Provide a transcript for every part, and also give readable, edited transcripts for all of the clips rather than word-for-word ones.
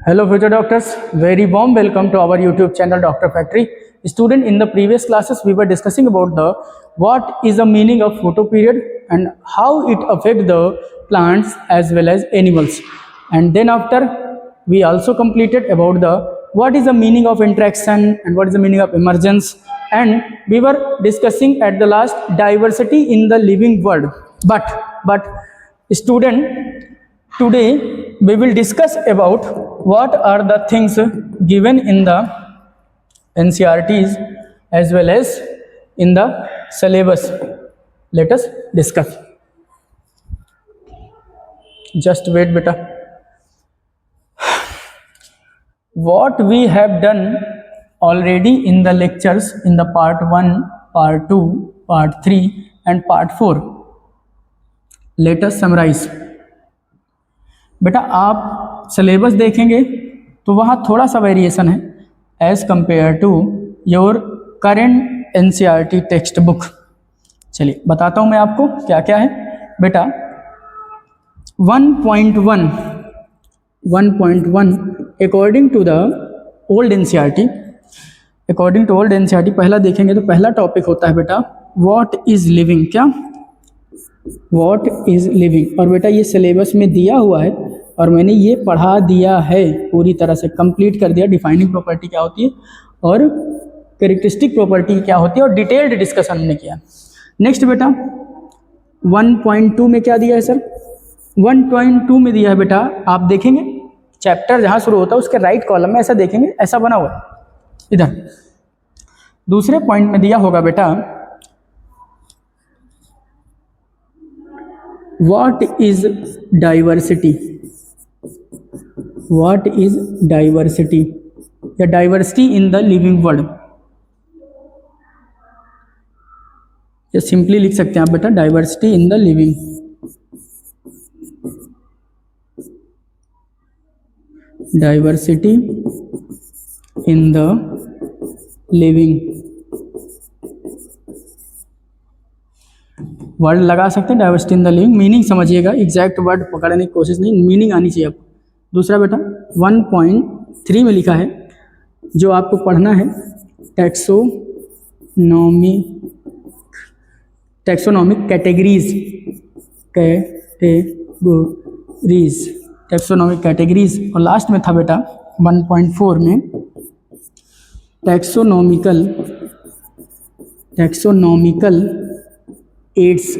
Hello future doctors, very warm welcome to our YouTube channel Doctor Factory. Student, in the previous classes we were discussing about the what is the meaning of photoperiod and how it affect the plants as well as animals. And then after we also completed about the what is the meaning of interaction and what is the meaning of emergence, and we were discussing at the last diversity in the living world. But student, today we will discuss about what are the things given in the NCERTs as well as in the syllabus. Let us discuss. Just wait beta. What we have done already in the lectures in the part 1, part 2, part 3 and part 4. Let us summarize. बेटा आप syllabus देखेंगे तो वहाँ थोड़ा सा variation है as compare to your current NCERT text book. चलिए बताता हूँ मैं आपको क्या क्या है. बेटा 1.1 according to the old NCERT, according to old NCERT पहला देखेंगे तो पहला टॉपिक होता है बेटा व्हाट इज़ लिविंग. क्या व्हाट इज़ लिविंग. और बेटा ये सिलेबस में दिया हुआ है और मैंने ये पढ़ा दिया है पूरी तरह से, कंप्लीट कर दिया. डिफाइनिंग प्रॉपर्टी क्या होती है और कैरेक्टरिस्टिक प्रॉपर्टी क्या होती है और डिटेल्ड डिस्कशन हमने किया. नेक्स्ट बेटा 1.2 में क्या दिया है सर. 1.2 में दिया है बेटा, आप देखेंगे चैप्टर जहाँ शुरू होता है उसके राइट कॉलम में ऐसा देखेंगे, ऐसा बना हुआ है इधर. दूसरे पॉइंट में दिया होगा बेटा what is diversity. What is diversity या diversity in the living world, या सिंपली लिख सकते हैं आप बेटा diversity in the living. Diversity in the living word लगा सकते हैं. Diversity in the living meaning समझिएगा, एग्जैक्ट वर्ड पकड़ने की कोशिश नहीं, मीनिंग आनी चाहिए आपको. दूसरा बेटा 1.3 में लिखा है जो आपको पढ़ना है टैक्सोनॉमिक कैटेगरीज. Taxonomic categories. और लास्ट में था बेटा 1.4 में टैक्सोनॉमिकल एड्स.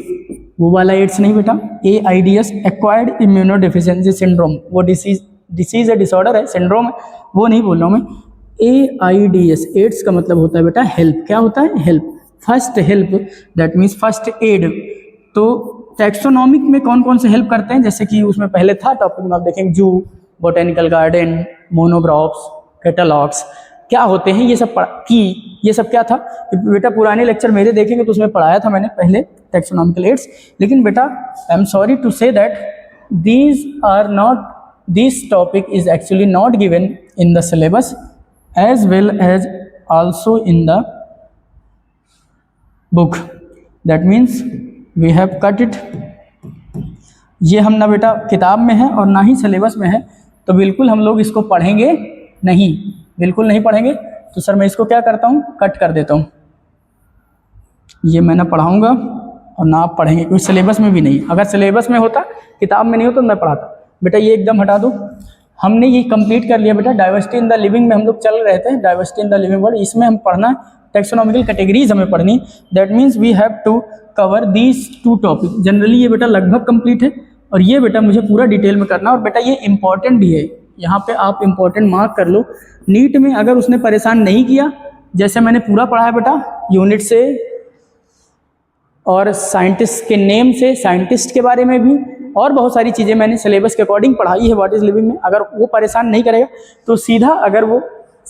वो वाला एड्स नहीं बेटा, AIDS एक्वायर्ड इम्यूनोडेफिशिएंसी सिंड्रोम. वो डिसीज है, डिसऑर्डर है, सिंड्रोम है, वो नहीं बोल रहा हूँ मैं. AIDS एड्स का मतलब होता है बेटा हेल्प. क्या होता है? Help, first help, that means first aid. तो टैक्सोनॉमिक में कौन कौन से हेल्प करते हैं, जैसे कि उसमें पहले था टॉपिक में आप देखेंगे जू, बोटेनिकल गार्डन, मोनोग्राफ्स, कैटलॉग्स क्या होते हैं, ये सब ये सब क्या था बेटा. पुराने लेक्चर मेरे देखेंगे तो उसमें पढ़ाया था मैंने पहले टैक्सोनॉमिकल एड्स. लेकिन बेटा I am sorry to say that this topic is actually not given in the syllabus as well as also in the book. That means we have cut it. ये हम ना बेटा किताब में है और ना ही सिलेबस में है, तो बिल्कुल हम लोग इसको पढ़ेंगे नहीं, बिल्कुल नहीं पढ़ेंगे. तो सर मैं इसको क्या करता हूँ, कट कर देता हूँ. ये मैं ना पढ़ाऊँगा और ना आप पढ़ेंगे क्योंकि सिलेबस में भी नहीं. अगर सिलेबस में होता, किताब में नहीं होता तो मैं पढ़ाता. बेटा ये एकदम हटा दो. हमने ये कंप्लीट कर लिया बेटा. डाइवर्सिटी इन द लिविंग में हम लोग चल रहे थे, diversity in the living world. इसमें हम पढ़ना टैक्सोनॉमिकल कैटेगरीज हमें पढ़नी. That means we have to cover these 2 topic. Generally ये बेटा लगभग कंप्लीट है और ये बेटा मुझे पूरा डिटेल में करना. और बेटा ये इंपॉर्टेंट भी है, यहाँ पे आप इंपॉर्टेंट मार्क कर लो. नीट में अगर उसने परेशान नहीं किया, जैसे मैंने पूरा पढ़ा है बेटा यूनिट से और साइंटिस्ट के नेम से, साइंटिस्ट के बारे में भी, और बहुत सारी चीज़ें मैंने सिलेबस के अकॉर्डिंग पढ़ाई है व्हाट इज़ लिविंग में. अगर वो परेशान नहीं करेगा तो सीधा अगर वो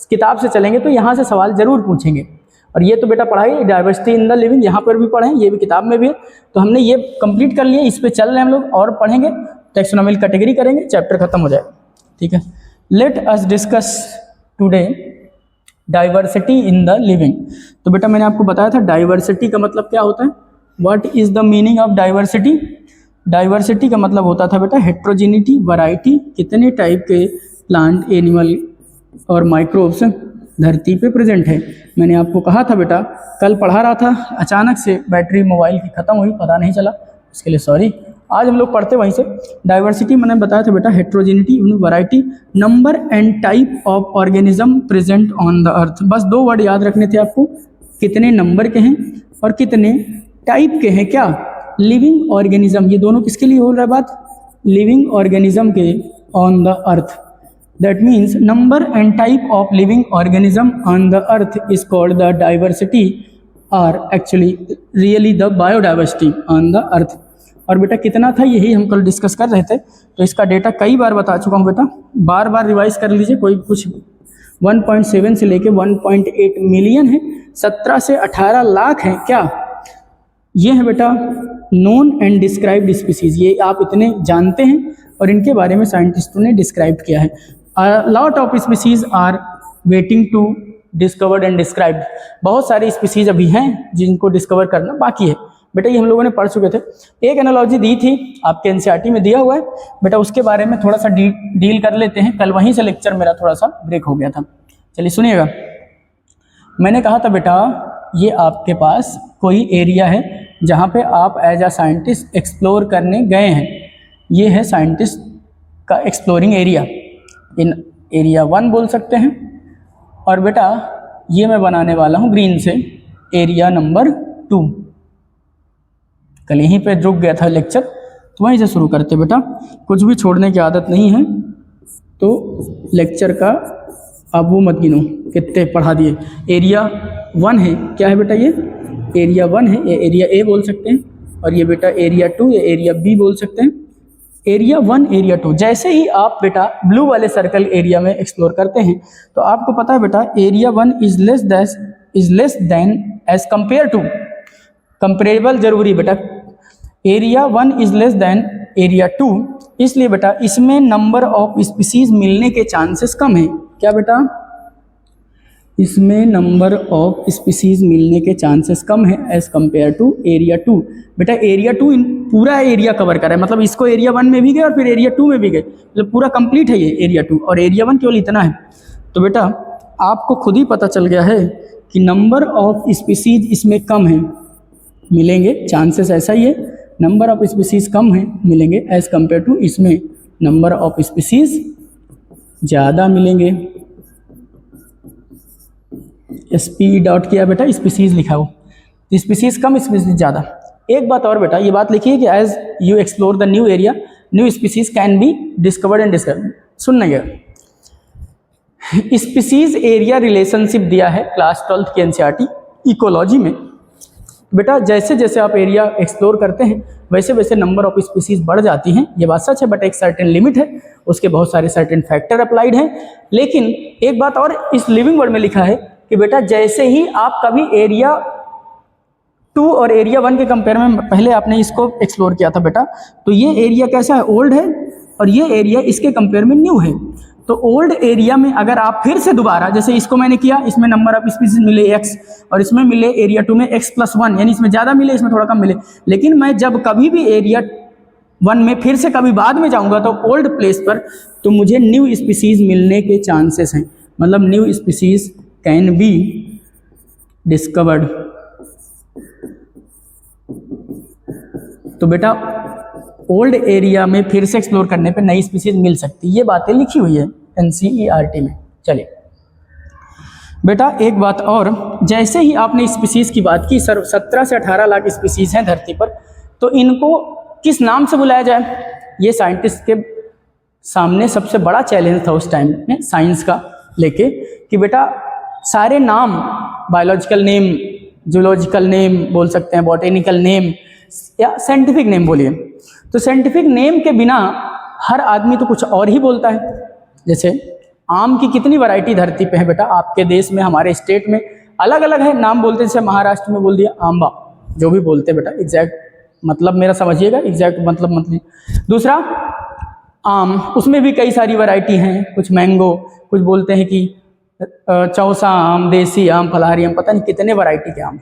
किताब से चलेंगे तो यहाँ से सवाल ज़रूर पूछेंगे. और ये तो बेटा पढ़ाई डाइवर्सिटी इन द लिविंग, यहाँ पर भी पढ़ें, ये भी किताब में भी है. तो हमने ये कंप्लीट कर लिया, इस पर चल रहे हैं हम लोग और पढ़ेंगे. टैक्सोनॉमिकल कैटेगरी करेंगे, चैप्टर खत्म हो जाएगा. ठीक है. Late us discuss today diversity in the living. तो बेटा मैंने आपको बताया था डाइवर्सिटी का मतलब क्या होता है. What is the meaning of diversity. Diversity का मतलब होता था बेटा हेट्रोजिनिटी, वैरायटी, कितने टाइप के प्लांट, एनिमल और माइक्रोब्स धरती पे प्रेजेंट है। मैंने आपको कहा था बेटा, कल पढ़ा रहा था, अचानक से बैटरी मोबाइल की ख़त्म हुई, पता नहीं चला, उसके लिए सॉरी। आज हम लोग पढ़ते वहीं से। डाइवर्सिटी मैंने बताया था बेटा, heterogeneity, variety, number and type of organism present on the earth. बस 2 वर्ड याद रखने थे आपको, कितने नंबर के हैं और कितने टाइप के हैं। क्या? Living organism. ये दोनों किसके लिए हो रहा है बात? लिविंग ऑर्गेनिज्म के on the earth. That means number and type of living organism on the earth is called the diversity, or actually really the biodiversity on the earth। और बेटा कितना था यही हम कल डिस्कस कर रहे थे, तो इसका डेटा कई बार बता चुका हूँ बेटा, बार बार रिवाइज कर लीजिए। कोई कुछ 1.7 से लेके 1.8 मिलियन है, 17 से 18 लाख हैं। क्या ये है बेटा नोन एंड डिस्क्राइब्ड स्पीसीज। ये आप इतने जानते हैं और इनके बारे में साइंटिस्टों ने डिस्क्राइब किया है। Lot of species are waiting to discovered and described. बहुत सारे स्पीसीज अभी हैं जिनको डिस्कवर करना बाकी है बेटा, ये हम लोगों ने पढ़ चुके थे। एक एनालॉजी दी थी आपके एनसीईआरटी में दिया हुआ है बेटा, उसके बारे में थोड़ा सा डील कर लेते हैं। कल वहीं से लेक्चर मेरा थोड़ा सा ब्रेक हो गया था, चलिए सुनिएगा। मैंने कहा था बेटा, ये आपके पास कोई एरिया है जहाँ पे आप एज अ साइंटिस्ट एक्सप्लोर करने गए हैं। ये है साइंटिस्ट का एक्सप्लोरिंग एरिया, इन एरिया 1 बोल सकते हैं। और बेटा ये मैं बनाने वाला हूँ ग्रीन से, एरिया नंबर 2। कल यहीं पे रुक गया था लेक्चर, तो वहीं से शुरू करते बेटा, कुछ भी छोड़ने की आदत नहीं है। तो लेक्चर का आप वो मत गिनो कितने पढ़ा दिए। एरिया 1 है, क्या है बेटा? ये एरिया 1 है, ये एरिया ए बोल सकते हैं। और ये बेटा एरिया 2, ये एरिया बी बोल सकते हैं। Area 1, area 2। जैसे ही आप बेटा ब्लू वाले सर्कल एरिया में एक्सप्लोर करते हैं, तो आपको पता है बेटा area 1 is less than as compare to, comparable जरूरी बेटा। Area 1 is less than area 2, इसलिए बेटा इसमें नंबर ऑफ स्पीसीज मिलने के चांसेस कम है। क्या बेटा? इसमें नंबर ऑफ स्पीसीज मिलने के चांसेस कम है एज कंपेयर टू एरिया 2। बेटा एरिया 2 पूरा एरिया कवर कर रहा है, मतलब इसको एरिया 1 में भी गए और फिर एरिया 2 में भी गए, मतलब पूरा कंप्लीट है ये एरिया 2, और एरिया 1 केवल इतना है। तो बेटा आपको खुद ही पता चल गया है कि नंबर ऑफ स्पीसीज इसमें कम है, मिलेंगे, चांसेस ऐसा ही है, नंबर ऑफ स्पीसीज कम है मिलेंगे एज कंपेयर टू इसमें नंबर ऑफ स्पीसीज ज़्यादा मिलेंगे। SP डॉट किया बेटा, स्पीसीज लिखा हो, स्पीसीज कम स्पीसीज ज़्यादा। एक बात और बेटा, ये बात लिखिए कि as you explore the new area new species can be discovered and discovered. सुनिएगा, स्पीसीज एरिया रिलेशनशिप दिया है क्लास 12 के एनसीईआरटी इकोलॉजी में। बेटा जैसे जैसे आप एरिया एक्सप्लोर करते हैं वैसे वैसे नंबर ऑफ स्पीसीज बढ़ जाती हैं, ये बात सच है, बट एक सर्टेन लिमिट है, उसके बहुत सारे सर्टेन फैक्टर अप्लाइड हैं। लेकिन एक बात और इस लिविंग वर्ड में लिखा है कि बेटा जैसे ही आप कभी एरिया 2 और एरिया 1 के कंपेयर में पहले आपने इसको एक्सप्लोर किया था बेटा, तो ये एरिया कैसा है? ओल्ड है, और ये एरिया इसके कंपेयर में न्यू है। तो ओल्ड एरिया में अगर आप फिर से दोबारा, जैसे इसको मैंने किया, इसमें नंबर ऑफ स्पीसीज मिले x, और इसमें मिले एरिया 2 में x+1, यानी इसमें ज़्यादा मिले इसमें थोड़ा कम मिले। लेकिन मैं जब कभी भी एरिया 1 में फिर से कभी बाद में जाऊंगा तो ओल्ड प्लेस पर, तो मुझे न्यू स्पीसीज मिलने के चांसेस हैं, मतलब new species can be discovered. तो बेटा ओल्ड एरिया में फिर से एक्सप्लोर करने पे नई स्पीसीज मिल सकती है, ये बातें लिखी हुई है एनसीईआरटी में। चलिए बेटा एक बात और, जैसे ही आपने स्पीसीज की बात की, सर 17 से 18 लाख स्पीसीज हैं धरती पर, तो इनको किस नाम से बुलाया जाए? ये साइंटिस्ट के सामने सबसे बड़ा चैलेंज था उस टाइम में साइंस का लेके, कि बेटा सारे नाम, बायोलॉजिकल नेम, जूलॉजिकल नेम बोल सकते हैं, बॉटेनिकल नेम या साइंटिफिक नेम बोलिए, तो साइंटिफिक नेम के बिना हर आदमी तो कुछ और ही बोलता है। जैसे आम की कितनी वैरायटी धरती पे है बेटा, आपके देश में, हमारे स्टेट में अलग अलग है, नाम बोलते हैं। जैसे महाराष्ट्र में बोल दिया आंबा, जो भी बोलते हैं बेटा, एग्जैक्ट मतलब मेरा समझिएगा, एग्जैक्ट मतलब दूसरा आम, उसमें भी कई सारी वैरायटी हैं, कुछ मैंगो, कुछ बोलते हैं कि चौसा आम, देसी आम, फलहारी आम, पता नहीं कितने वैरायटी के आम,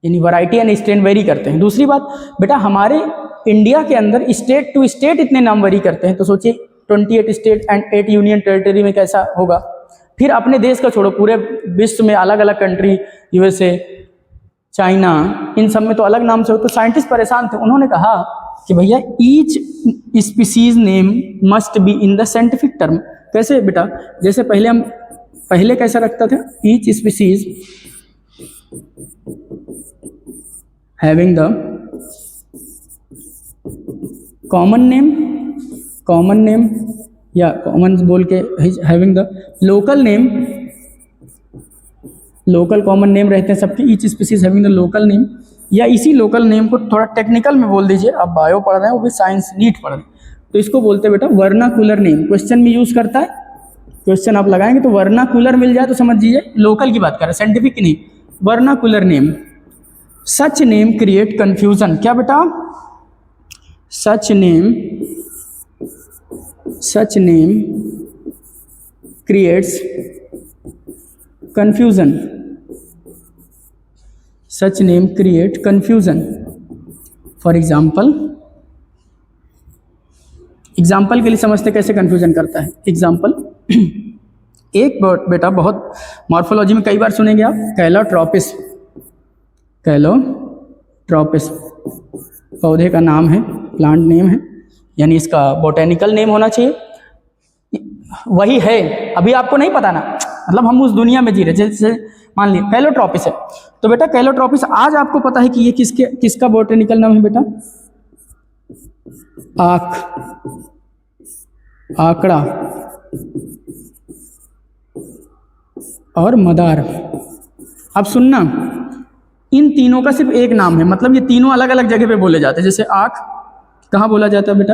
यानी वैरायटी एंड स्ट्रेन वेरी करते हैं। दूसरी बात बेटा, हमारे इंडिया के अंदर स्टेट टू स्टेट इतने नाम वेरी करते हैं, तो सोचिए 28 स्टेट एंड 8 यूनियन टेरिटरी में कैसा होगा। फिर अपने देश का छोड़ो, पूरे विश्व में अलग अलग कंट्री, यूएसए, चाइना, इन सब में तो अलग नाम से हो। तो साइंटिस्ट परेशान थे, उन्होंने कहा कि भैया each species name must be in the scientific term. कैसे बेटा, जैसे पहले कैसा रखता था, each species having the common name या कॉमन बोल के having the local name, local common name रहते हैं सबके, each species having the local name, या इसी लोकल नेम को थोड़ा टेक्निकल में बोल दीजिए, आप बायो पढ़ रहे हैं वो भी साइंस नीट पढ़ रहे हैं, तो इसको बोलते हैं बेटा वर्नाकुलर नेम। क्वेश्चन में यूज करता है, क्वेश्चन आप लगाएंगे तो वर्नाकुलर मिल जाए तो समझ लीजिए लोकल की बात कर रहे हैं, साइंटिफिक की नहीं, vernacular name. Such name create confusion. क्या बेटा, such name creates confusion, such name create confusion. For example के लिए समझते कैसे कंफ्यूजन करता है। एग्जाम्पल, एक बेटा बहुत मॉर्फोलॉजी में कई बार सुनेंगे आप, कैलोट्रोपिस पौधे का नाम है, प्लांट नेम है, यानी इसका बोटेनिकल नेम होना चाहिए, वही है, अभी आपको नहीं पता ना, मतलब हम उस दुनिया में जी रहे, जैसे मान लिया कैलोट्रोपिस है, तो बेटा कैलोट्रोपिस आज आपको पता है कि ये किसका बोटेनिकल नाम है बेटा, आकड़ा और मदार। अब सुनना, इन तीनों का सिर्फ एक नाम है, मतलब ये तीनों अलग अलग जगह पे बोले जाते हैं। जैसे आँख कहाँ बोला जाता है बेटा,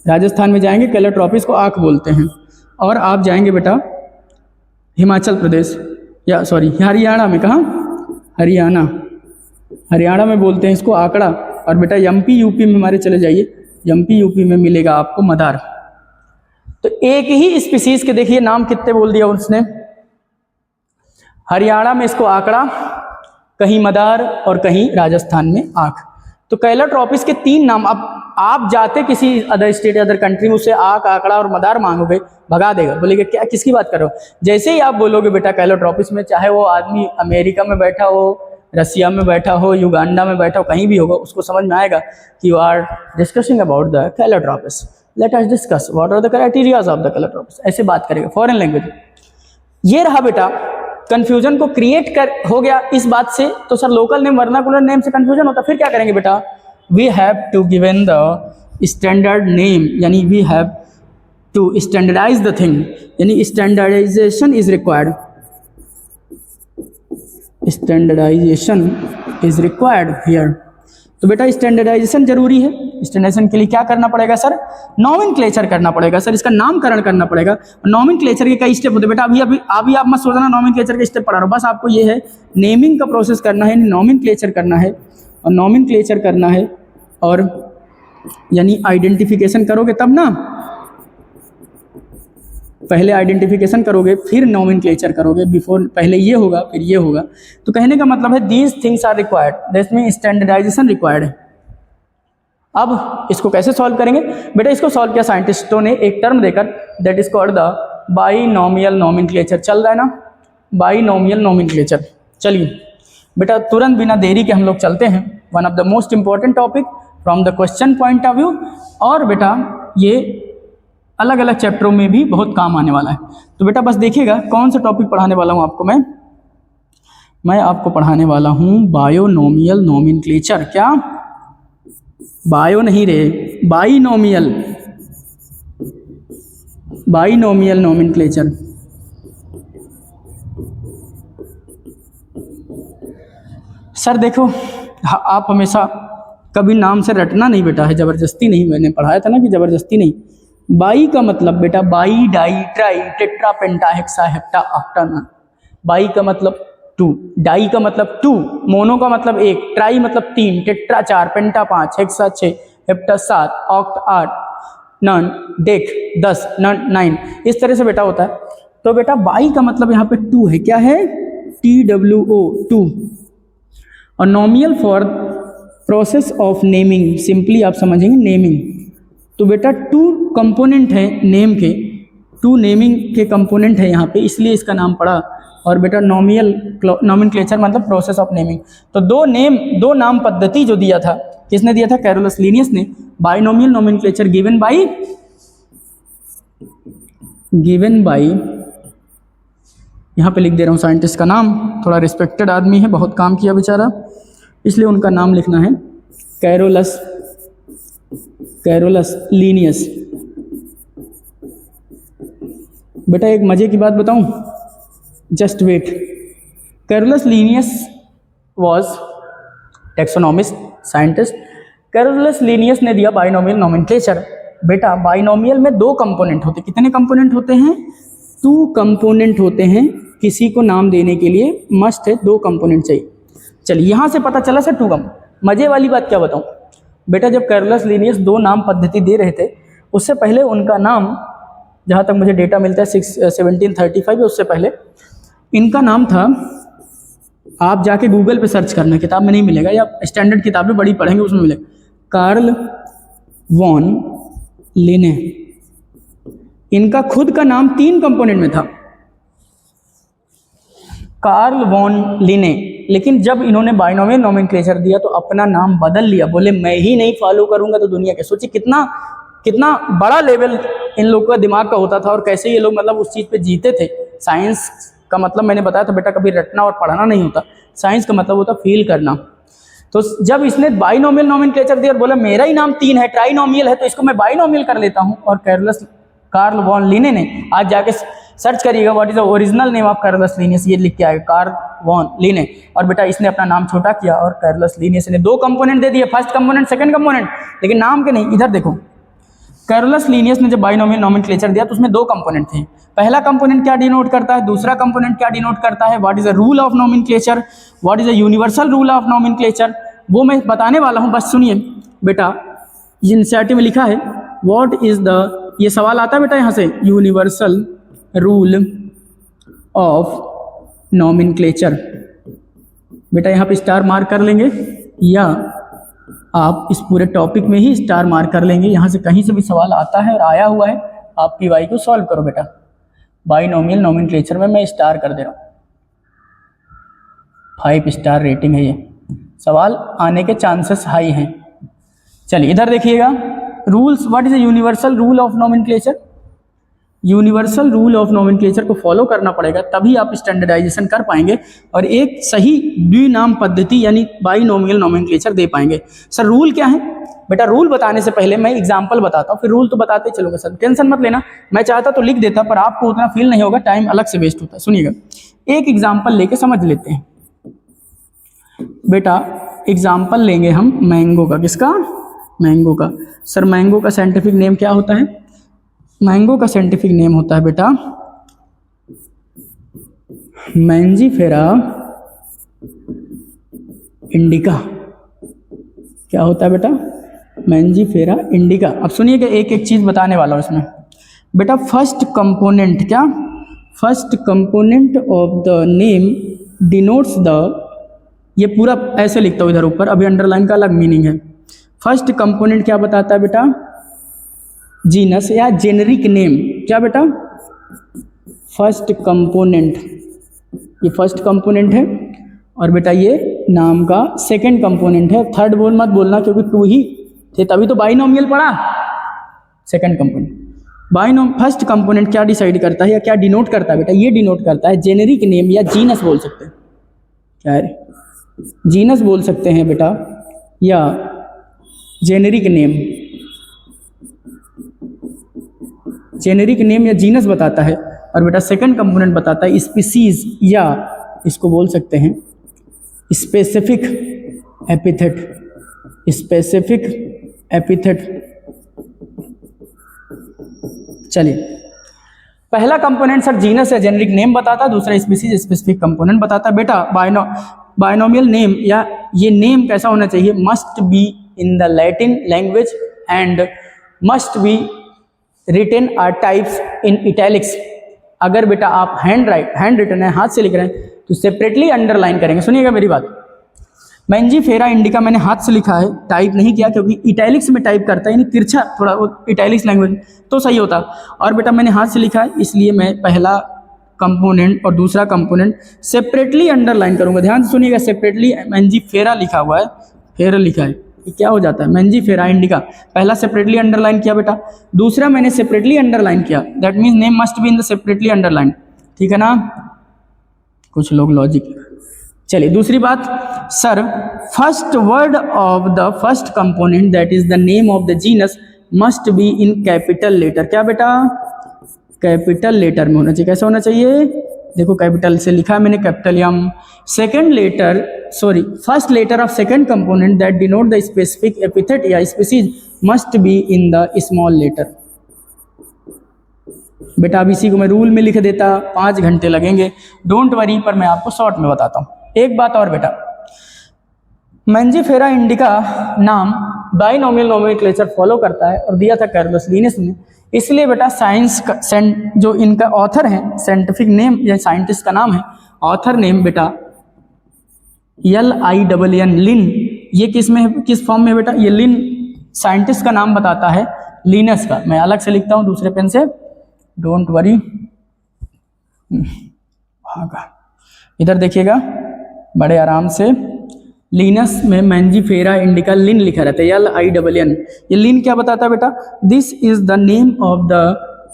राजस्थान में जाएंगे कैलोट्रोपिस को आँख बोलते हैं। और आप जाएंगे बेटा हिमाचल प्रदेश या सॉरी हरियाणा में, कहाँ, हरियाणा में बोलते हैं इसको आकड़ा। और बेटा एमपी यूपी में हमारे चले जाइए, एमपी यूपी में मिलेगा आपको मदार। तो एक ही स्पीसीज के देखिए नाम कितने बोल दिया उसने, हरियाणा में इसको आकड़ा, कहीं मदार और कहीं राजस्थान में आँख। तो कैलोट्रोपिस के 3 नाम। अब आप जाते किसी अदर स्टेट अदर कंट्री में, उससे आँख, आकड़ा और मदार मांगोगे, भगा देगा, बोलेगा क्या, किसकी बात कर रहे हो। जैसे ही आप बोलोगे बेटा कैलोट्रोपिस में, चाहे वो आदमी अमेरिका में बैठा हो, रसिया में बैठा हो, युगांडा में बैठा हो, कहीं भी होगा, उसको समझ में आएगा कि you are discussing about the Calotropis, let us discuss what are the criterias of the Calotropis, ऐसे बात करेगा फॉरेन लैंग्वेज। ये रहा बेटा, कंफ्यूजन को क्रिएट हो गया इस बात से। तो sir local name vernacular name से कंफ्यूजन होता, फिर क्या करेंगे बेटा, we have to given the standard name, यानी we have to standardize the thing, यानी स्टैंडर्डाइजेशन इज रिक्वायर्ड, हियर। तो बेटा स्टैंडर्डाइजेशन जरूरी है। स्टैंडर्डाइजेशन के लिए क्या करना पड़ेगा सर, नॉमेनक्लेचर करना पड़ेगा सर, इसका नामकरण करना पड़ेगा। नॉमेनक्लेचर के कई स्टेप होते हैं बेटा, अभी आप मत सोचना नॉमेनक्लेचर के स्टेप पढ़ा रहा हूँ, बस आपको ये है नेमिंग का प्रोसेस करना है, नॉमेनक्लेचर करना है, और नॉमेनक्लेचर करना है, और यानी आइडेंटिफिकेशन करोगे तब ना, पहले आइडेंटिफिकेशन करोगे फिर नॉमेनक्लेचर करोगे, पहले ये होगा फिर ये होगा। तो कहने का मतलब है these things are required, that mean standardisation required है। अब इसको कैसे सॉल्व करेंगे बेटा, इसको सॉल्व किया साइंटिस्टों ने एक टर्म देकर, that is called the binomial nomenclature. चल रहा है ना, बाइनोमियल नॉमेनक्लेचर। चलिए बेटा तुरंत बिना देरी के हम लोग चलते हैं, one of the most important topic from the question point of view, और बेटा ये अलग अलग चैप्टरों में भी बहुत काम आने वाला है। तो बेटा बस देखिएगा कौन सा टॉपिक पढ़ाने वाला हूँ आपको मैं आपको पढ़ाने वाला हूँ बायोनोमियल नॉमेनक्लेचर। क्या, बायो नहीं रे, बाइनोमियल नॉमेनक्लेचर। सर देखो, आप हमेशा कभी नाम से रटना नहीं बेटा है, जबरदस्ती नहीं, मैंने पढ़ाया था ना कि जबरदस्ती नहीं। बाई का मतलब बेटा bi, di, tri, tetra, penta, hexa, hepta, octa. Bi का मतलब 2, डाई का मतलब 2, मोनो का मतलब 1, ट्राई मतलब 3, tetra 4, penta 5, hexa 6, hepta 7, oct 8, non, dec 10, non 9, इस तरह से बेटा होता है। तो बेटा बाई का मतलब यहाँ पे 2 है, क्या है, TWO 2, और nomial for process of naming, simply आप समझेंगे नेमिंग। तो बेटा टू कंपोनेंट है नेम के, टू नेमिंग के कंपोनेंट है यहाँ पे, इसलिए इसका नाम पड़ा। और बेटा नॉमेनक्लेचर मतलब प्रोसेस ऑफ नेमिंग। तो दो नाम पद्धति जो दिया था, किसने दिया था? कैरोलस लीनियस ने। बाइनोमियल नॉमेनक्लेचर गिवन बाय यहाँ पे लिख दे रहा हूँ साइंटिस्ट का नाम, थोड़ा रिस्पेक्टेड आदमी है, बहुत काम किया बेचारा, इसलिए उनका नाम लिखना है कैरोलस लीनियस। बेटा एक मजे की बात बताऊं, just wait. Carolus Linnaeus was taxonomist scientist. Carolus Linnaeus ने दिया बाइनोमियल नॉमेनक्लेचर। बेटा बाइनोमियल में दो कंपोनेंट होते, कितने कंपोनेंट होते हैं? 2 कंपोनेंट होते हैं। किसी को नाम देने के लिए मस्ट है 2 कंपोनेंट चाहिए। चलिए यहाँ से पता चला सर 2 मजे वाली बात क्या बताऊं बेटा, जब कैरोलस लीनियस 2 नाम पद्धति दे रहे थे, उससे पहले उनका नाम, जहाँ तक मुझे डेटा मिलता है 1735, उससे पहले इनका नाम था, आप जाके गूगल पे सर्च करना, किताब में नहीं मिलेगा, या स्टैंडर्ड किताबें बड़ी पढ़ेंगे उसमें मिलेगा, कार्ल वॉन लिने। इनका खुद का नाम 3 कंपोनेंट में था, कार्ल वॉन लिने। लेकिन जब इन्होंने बाइनोमियल नॉमेनक्लेचर दिया तो अपना नाम बदल लिया, बोले मैं ही नहीं फॉलो करूंगा तो दुनिया के। सोचिए कितना बड़ा लेवल इन लोगों का दिमाग का होता था, और कैसे ये लोग मतलब उस चीज़ पे जीते थे। साइंस का मतलब मैंने बताया था बेटा, कभी रटना और पढ़ना नहीं होता, साइंस का मतलब होता फील करना। तो जब इसने बाइनोमियल नॉमेनक्लेचर दिया और बोला मेरा ही नाम 3 है, ट्राइनोमियल है, तो इसको मैं बाइनोमियल कर लेता हूँ। और कार्ल वॉन लिने ने, आज जाके सर्च करिएगा what is the original name of Carolus Linnaeus, ये लिख के आएगा कार्ल वॉन लिने। और बेटा इसने अपना नाम छोटा किया और कैरोलस लीनियस ने 2 कंपोनेंट दे दिए, फर्स्ट कंपोनेंट, सेकंड कंपोनेंट, लेकिन नाम के नहीं। इधर देखो, कैरोलस लीनियस ने जब बाइनोमियल नॉमेनक्लेचर दिया तो उसमें 2 कंपोनेंट थे। पहला कंपोनेंट क्या डिनोट करता है, दूसरा कंपोनेंट क्या डिनोट करता है, what is the rule of nomenclature, what is the universal rule of nomenclature, वो मैं बताने वाला हूँ, बस सुनिए बेटा। एनसीईआरटी में लिखा है व्हाट इज द, ये सवाल आता है बेटा यहाँ से, यूनिवर्सल रूल ऑफ नॉमेनक्लेचर। बेटा यहाँ पे स्टार मार्क कर लेंगे, या आप इस पूरे टॉपिक में ही स्टार मार्क कर लेंगे। यहाँ से कहीं से भी सवाल आता है और आया हुआ है, आप पीवाई को सॉल्व करो बेटा। बाइनोमियल नॉमेनक्लेचर में मैं स्टार कर दे रहा हूँ, 5 स्टार रेटिंग है, ये सवाल आने के चांसेस हाई हैं। चलिए इधर देखिएगा, rules, what is the universal rule of nomenclature. Universal rule of nomenclature को फॉलो करना पड़ेगा, तभी आप स्टैंडर्डाइजेशन कर पाएंगे और एक सही द्विनाम पद्धति यानी बाइनोमियल नॉमेनक्लेचर दे पाएंगे। सर रूल क्या है बेटा? रूल बताने से पहले मैं एग्जांपल बताता हूँ, फिर रूल तो बताते चलूंगा। सर टेंशन मत लेना, मैं चाहता तो लिख देता, पर आपको उतना फील नहीं होगा, टाइम अलग से वेस्ट होता है। सुनिएगा, एक एग्जाम्पल लेके समझ लेते हैं बेटा। एग्जाम्पल लेंगे हम मैंगो का। किसका? मैंगो का। सर मैंगो का साइंटिफिक नेम क्या होता है? मैंगो का साइंटिफिक नेम होता है बेटा मैंजीफेरा इंडिका। क्या होता है बेटा? Mangifera indica. अब सुनिए कि एक एक चीज बताने वाला हूं इसमें बेटा। फर्स्ट कंपोनेंट, क्या? First component of the name denotes the, ये पूरा ऐसे लिखता हूं इधर ऊपर, अभी अंडरलाइन का अलग मीनिंग है। फर्स्ट कंपोनेंट क्या बताता है बेटा? जीनस या जेनरिक नेम। क्या बेटा? फर्स्ट कंपोनेंट, ये फर्स्ट कंपोनेंट है, और बेटा ये नाम का सेकंड कंपोनेंट है। थर्ड बोल मत बोलना, क्योंकि 2 ही थे तभी तो बाइनोमियल पढ़ा। सेकंड कंपोनेंट, फर्स्ट कंपोनेंट क्या डिसाइड करता है या क्या डिनोट करता है बेटा? ये डिनोट करता है जेनेरिक नेम या जीनस बोल सकते हैं। क्या है? जीनस बोल सकते हैं बेटा, या जेनेरिक नेम। जेनेरिक नेम या जीनस बताता है। और बेटा सेकंड कंपोनेंट बताता है स्पीसीज, या इसको बोल सकते हैं स्पेसिफिक एपिथेट। Specific epithet. चलिए, पहला कंपोनेंट सर जीनस या जेनेरिक नेम बताता है, दूसरा स्पीसीज स्पेसिफिक कंपोनेंट बताता है। बेटा बाइनोमियल नेम या ये नेम कैसा होना चाहिए? Must be in the Latin language and must be written or types in italics. अगर बेटा आप हैंड रिटन है, हाथ से लिख रहे हैं, तो सेपरेटली अंडरलाइन करेंगे। सुनिएगा मेरी बात, मैंजीफेरा इंडिका मैंने हाथ से लिखा है, टाइप नहीं किया, क्योंकि इटैलिक्स में टाइप करता है, यानी तिरछा थोड़ा वो इटैलिक्स लैंग्वेज तो सही होता। और बेटा मैंने हाथ से लिखा है, इसलिए मैं पहला कंपोनेंट और दूसरा कंपोनेंट सेपरेटली अंडरलाइन करूंगा। ध्यान से सुनिएगा, सेपरेटली मैंजीफेरा लिखा हुआ है, फेरा लिखा है, ये क्या हो जाता है, मैंजीफेरा इंडिका। पहला सेपरेटली अंडरलाइन किया बेटा, दूसरा मैंने सेपरेटली अंडरलाइन किया, that means name must be in the separately underline. ठीक है ना, कुछ लोग लॉजिक। चलिए दूसरी बात, sir first word of the first component that is the name of the genus must be in capital letter. क्या बेटा, कैपिटल लेटर में होना चाहिए। कैसा होना चाहिए, देखो कैपिटल से लिखा है मैंने, capital M. Second letter, sorry first letter of second component that denote the specific epithet या species must be in the small letter. बेटा अब इसी को मैं रूल में लिख देता, 5 घंटे लगेंगे, डोंट वरी, पर मैं आपको शॉर्ट में बताता हूँ। एक बात और बेटा, मैंजीफेरा इंडिका नाम बाइनोमियल नोमेनक्लेचर फॉलो करता है और दिया था कार्लोस लिनस ने, इसलिए बेटा साइंस का जो इनका ऑथर है, साइंटिफिक नेम या साइंटिस्ट का नाम है, ऑथर नेम बेटा LINN, लिन। ये किस में, किस फॉर्म में बेटा, ये लिन साइंटिस्ट का नाम बताता है, लिनस का। मैं अलग से लिखता हूँ दूसरे पेन से, डोंट वरी। इधर देखिएगा बड़े आराम से, लिनस में मैंजीफेरा इंडिका लिन लिखा रहता है, LINN। ये लिन क्या बताता है बेटा, this is the name of the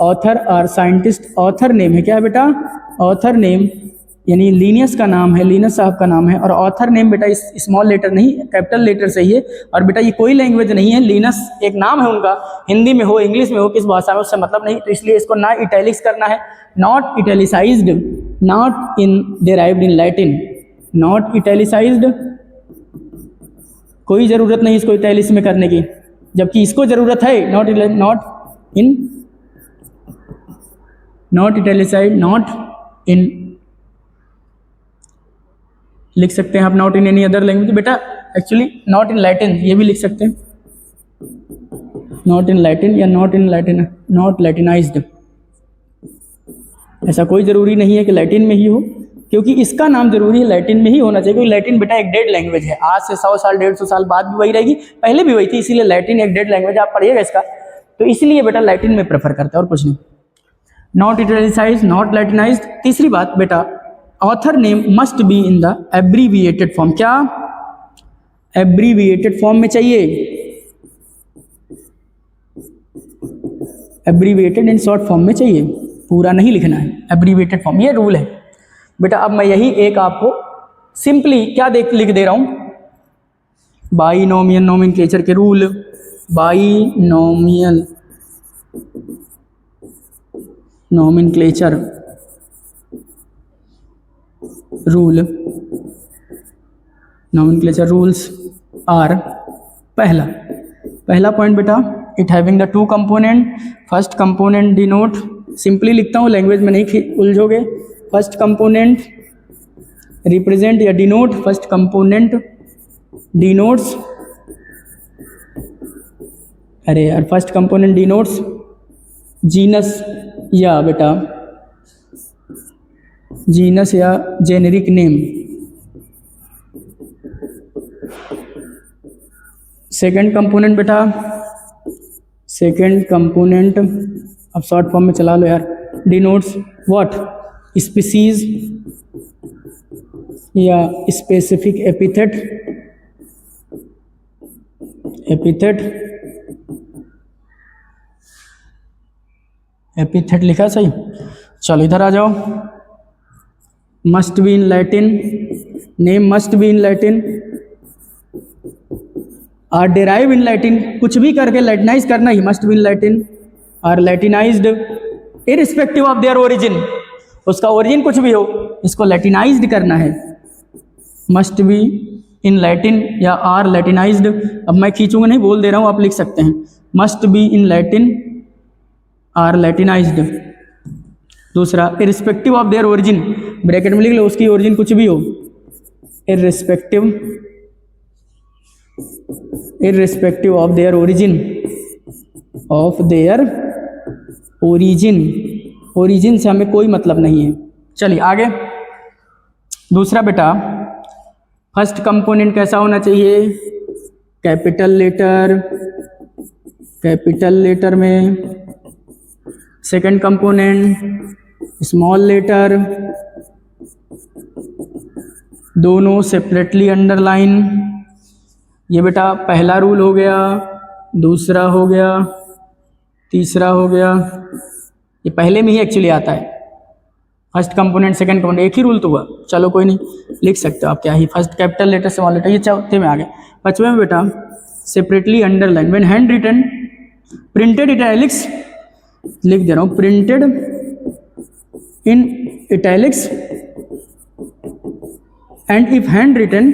author और साइंटिस्ट। ऑथर नेम है, क्या है बेटा, ऑथर नेम, यानी लिनस का नाम है, लिनस साहब का नाम है। और ऑथर नेम बेटा इस स्मॉल लेटर नहीं, कैपिटल लेटर से ही है। और बेटा ये कोई लैंग्वेज नहीं है, लिनस एक नाम है उनका, हिंदी में हो, इंग्लिश में हो, किस भाषा में, उससे मतलब नहीं। तो इसलिए इसको ना इटैलिक्स करना है, not italicized, not in derived in Latin, not italicised. कोई ज़रूरत नहीं इसको इटैलिक्स में करने की, जबकि इसको ज़रूरत है। नॉट इटैलिसाइड, नॉट इन, लिख सकते हैं आप not in any other language. बेटा एक्चुअली नॉट इन लैटिन ये भी लिख सकते हैं, नॉट इन लैटिन या नॉट इन लैटिन, नॉट लैटिनाइज्ड। ऐसा कोई ज़रूरी नहीं है कि लैटिन में ही हो, क्योंकि इसका नाम जरूरी है लैटिन में ही होना चाहिए, क्योंकि लैटिन बेटा एक डेड लैंग्वेज है। आज से 100 साल 150 साल बाद भी वही रहेगी, पहले भी वही थी, इसीलिए लैटिन एक डेड लैंग्वेज, आप पढ़िएगा इसका। तो इसलिए बेटा लैटिन में प्रेफर करते हैं और कुछ नहीं। Not italicized, not Latinized. तीसरी बात बेटा, author name must be in the abbreviated form. क्या, एब्रीविएटेड फॉर्म में चाहिए, एब्रीविएटेड इन शॉर्ट फॉर्म में चाहिए, पूरा नहीं लिखना है, एब्रीविएटेड फॉर्म, ये रूल है बेटा। अब मैं यही एक आपको सिंपली क्या लिख दे रहा हूं, बाइनोमियल नोमेनक्लेचर के rule, binomial nomenclature rule, nomenclature rules are, पहला पॉइंट बेटा, it having the 2 component, first component denote, simply लिखता हूँ, लैंग्वेज में नहीं उलझोगे। फर्स्ट कंपोनेंट रिप्रेजेंट या डिनोट, फर्स्ट कंपोनेंट डिनोट्स, अरे यार, फर्स्ट कंपोनेंट डिनोट्स जीनस या बेटा जीनस या जेनेरिक नेम। सेकंड कंपोनेंट बेटा, सेकंड कंपोनेंट अब शॉर्ट फॉर्म में चला लो यार, डिनोट्स व्हाट, स्पीसीज या स्पेसिफिक एपिथेट, एपिथेट लिखा सही। चलो इधर आ जाओ, must be in Latin, name must be in Latin, or derive in Latin, कुछ भी करके लैटिनाइज करना ही, must be in Latin, or Latinized irrespective of their origin, उसका ओरिजिन कुछ भी हो, इसको लैटिनाइज्ड करना है, मस्ट बी इन लैटिन या आर लैटिनाइज्ड। अब मैं खींचूंगा नहीं, बोल दे रहा हूँ, आप लिख सकते हैं, must be in Latin or Latinized. दूसरा, irrespective of their origin, bracket में लिख लो, उसकी ओरिजिन कुछ भी हो, इररिस्पेक्टिव ऑफ देयर ओरिजिन से हमें कोई मतलब नहीं है। चलिए आगे। दूसरा बेटा, फर्स्ट कंपोनेंट कैसा होना चाहिए, कैपिटल लेटर में, सेकंड कंपोनेंट स्मॉल लेटर, दोनों सेपरेटली अंडरलाइन। ये बेटा पहला रूल हो गया, दूसरा हो गया, तीसरा हो गया। ये पहले में ही एक्चुअली आता है, फर्स्ट कंपोनेंट सेकंड कंपोनेंट, एक ही रूल तो हुआ। चलो कोई नहीं, लिख सकते हो आप क्या ही, first capital letter small letter. ये चौथे में आ गए। पांचवें में बेटा separately underline, when hand written printed italics, लिख दे रहा हूँ, printed in italics and if hand written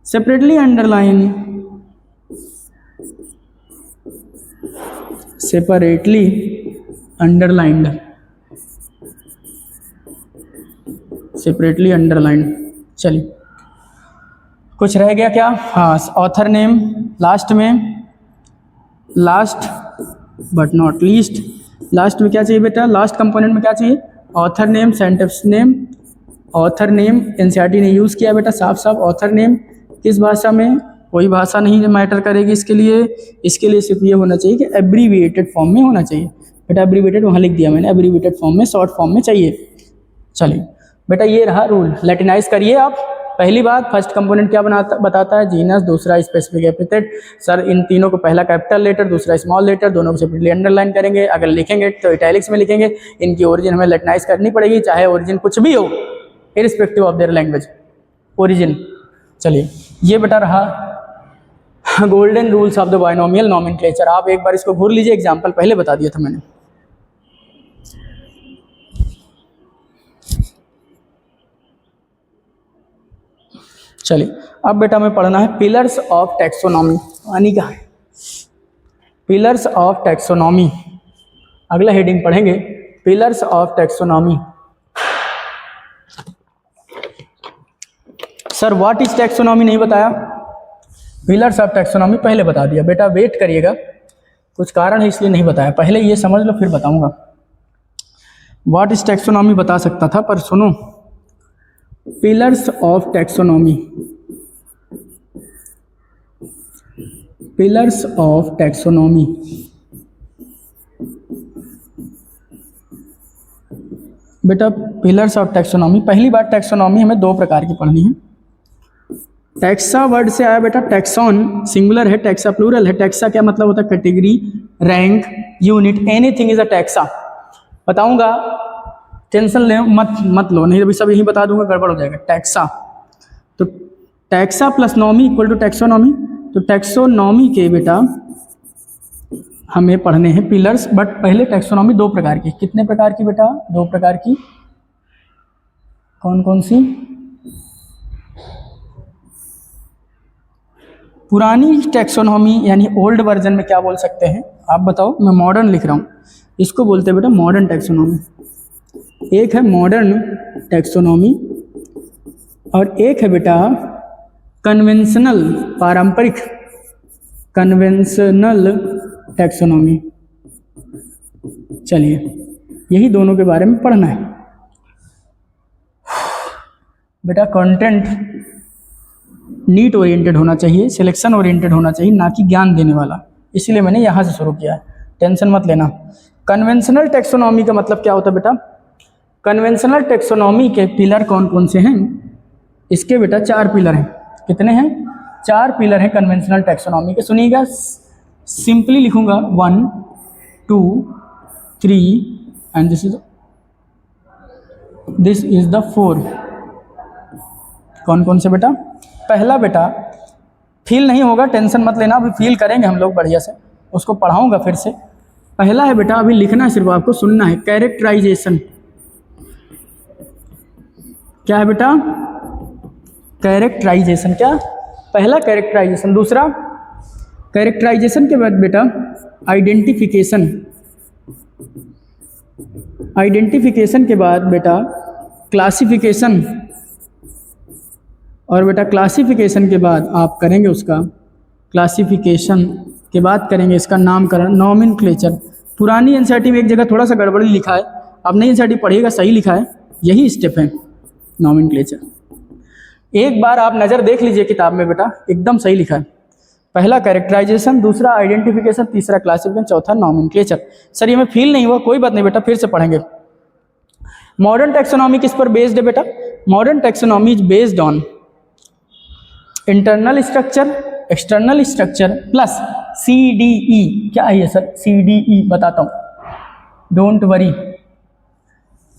separately underline, separately underlined, separately underlined. चलिए कुछ रह गया क्या? हाँ, ऑथर नेम लास्ट में, last but not least, last में क्या चाहिए बेटा, लास्ट कंपोनेंट में क्या चाहिए, author name, sentence name. Author name NCERT ने यूज़ किया बेटा साफ साफ। ऑथर नेम किस भाषा में, कोई भाषा नहीं मैटर करेगी इसके लिए सिर्फ ये होना चाहिए कि एब्रीविएटेड फॉर्म में होना चाहिए बेटा। एब्रीविएटेड वहाँ लिख दिया मैंने, एब्रीविएटेड फॉर्म में, शॉर्ट फॉर्म में चाहिए। चलिए बेटा ये रहा रूल, लैटिनाइज करिए आप। पहली बात, फर्स्ट कंपोनेंट क्या बताता है, जीनस, दूसरा स्पेसिफिक एपिथेट। सर इन तीनों को पहला कैपिटल लेटर, दूसरा स्मॉल लेटर, दोनों को सेपरेटली अंडरलाइन करेंगे। अगर लिखेंगे तो इटैलिक्स में लिखेंगे। इनकी ओरिजिन हमें लैटिनाइज करनी पड़ेगी, चाहे ओरिजिन कुछ भी हो, irrespective of their language origin. चलिए ये बेटा रहा golden rules of the binomial nomenclature. आप एक बार इसको घूर लीजिए, एग्जाम्पल पहले बता दिया था मैंने। चलिए अब बेटा हमें पढ़ना है पिलर्स ऑफ टैक्सोनॉमी। यानी क्या है पिलर्स ऑफ टैक्सोनॉमी, अगला हेडिंग पढ़ेंगे pillars of taxonomy. Sir what is taxonomy नहीं बताया, पिलर्स ऑफ टैक्सोनॉमी पहले बता दिया बेटा। वेट करिएगा, कुछ कारण है इसलिए नहीं बताया, पहले ये समझ लो फिर बताऊंगा। व्हाट इज टैक्सोनॉमी बता सकता था, पर सुनो, pillars of taxonomy, pillars of taxonomy. बेटा पिलर्स ऑफ टैक्सोनॉमी, पहली बार टैक्सोनॉमी हमें दो प्रकार की पढ़नी है। टैक्सा वर्ड से आया बेटा, टैक्सॉन सिंगुलर है, टैक्सा प्लूरल है। टैक्सा क्या मतलब होता है, category, rank, unit, anything is a taxa. बताऊंगा, टेंशन ले मत लो, नहीं अभी सब यही बता दूंगा, गड़बड़ हो जाएगा। टैक्सा, तो taxa plus nomy equal to taxonomy. तो टैक्सोनॉमी के बेटा हमें पढ़ने हैं पिलर्स, बट पहले टैक्सोनॉमी दो प्रकार की। कितने प्रकार की बेटा, दो प्रकार की। कौन कौन सी? पुरानी टैक्सोनॉमी यानी ओल्ड वर्जन में क्या बोल सकते हैं आप बताओ, मैं मॉडर्न लिख रहा हूँ, इसको बोलते हैं बेटा मॉडर्न टैक्सोनॉमी। एक है मॉडर्न टैक्सोनॉमी और एक है बेटा कन्वेंशनल, पारंपरिक कन्वेंशनल टैक्सोनॉमी। चलिए यही दोनों के बारे में पढ़ना है बेटा। कंटेंट नीट ओरिएंटेड होना चाहिए, सिलेक्शन ओरिएंटेड होना चाहिए, ना कि ज्ञान देने वाला। इसीलिए मैंने यहाँ से शुरू किया है, टेंशन मत लेना। कन्वेंशनल टैक्सोनॉमी का मतलब क्या होता है बेटा, कन्वेंशनल टैक्सोनॉमी के पिलर कौन कौन से हैं? इसके बेटा 4 पिलर हैं। कितने हैं? 4 पिलर हैं कन्वेंशनल टैक्सोनॉमी के। सुनिएगा, सिंपली लिखूंगा 1 2 3 एंड दिस इज द 4। कौन कौन से बेटा? पहला बेटा फील नहीं होगा, टेंशन मत लेना, अभी फील करेंगे हम लोग बढ़िया से, उसको पढ़ाऊंगा फिर से। पहला है बेटा, अभी लिखना है सिर्फ आपको, सुनना है, कैरेक्टराइजेशन। क्या है बेटा? कैरेक्टराइजेशन। क्या? पहला कैरेक्टराइजेशन। दूसरा कैरेक्टराइजेशन के बाद बेटा आइडेंटिफिकेशन। आइडेंटिफिकेशन के बाद बेटा क्लासिफिकेशन। और बेटा क्लासिफिकेशन के बाद आप करेंगे उसका, क्लासिफिकेशन के बाद करेंगे इसका नामकरण, नॉमेनक्लेचर। पुरानी एनसीईआरटी में एक जगह थोड़ा सा गड़बड़ी लिखा है, आपने एनसीईआरटी पढ़िएगा, सही लिखा है, यही स्टेप है नॉमेनक्लेचर। एक बार आप नज़र देख लीजिए किताब में बेटा, एकदम सही लिखा है। पहला कैरेक्टराइजेशन, दूसरा आइडेंटिफिकेशन, तीसरा क्लासिफिकेशन, चौथा नॉमेनक्लेचर। सर ये में फील नहीं हुआ, कोई बात नहीं बेटा, फिर से पढ़ेंगे। मॉडर्न टैक्सोनॉमी किस पर बेस्ड है बेटा? Modern taxonomy is based on internal structure, external structure plus CDE। क्या है ये सर? CDE बताता हूँ, डोंट वरी।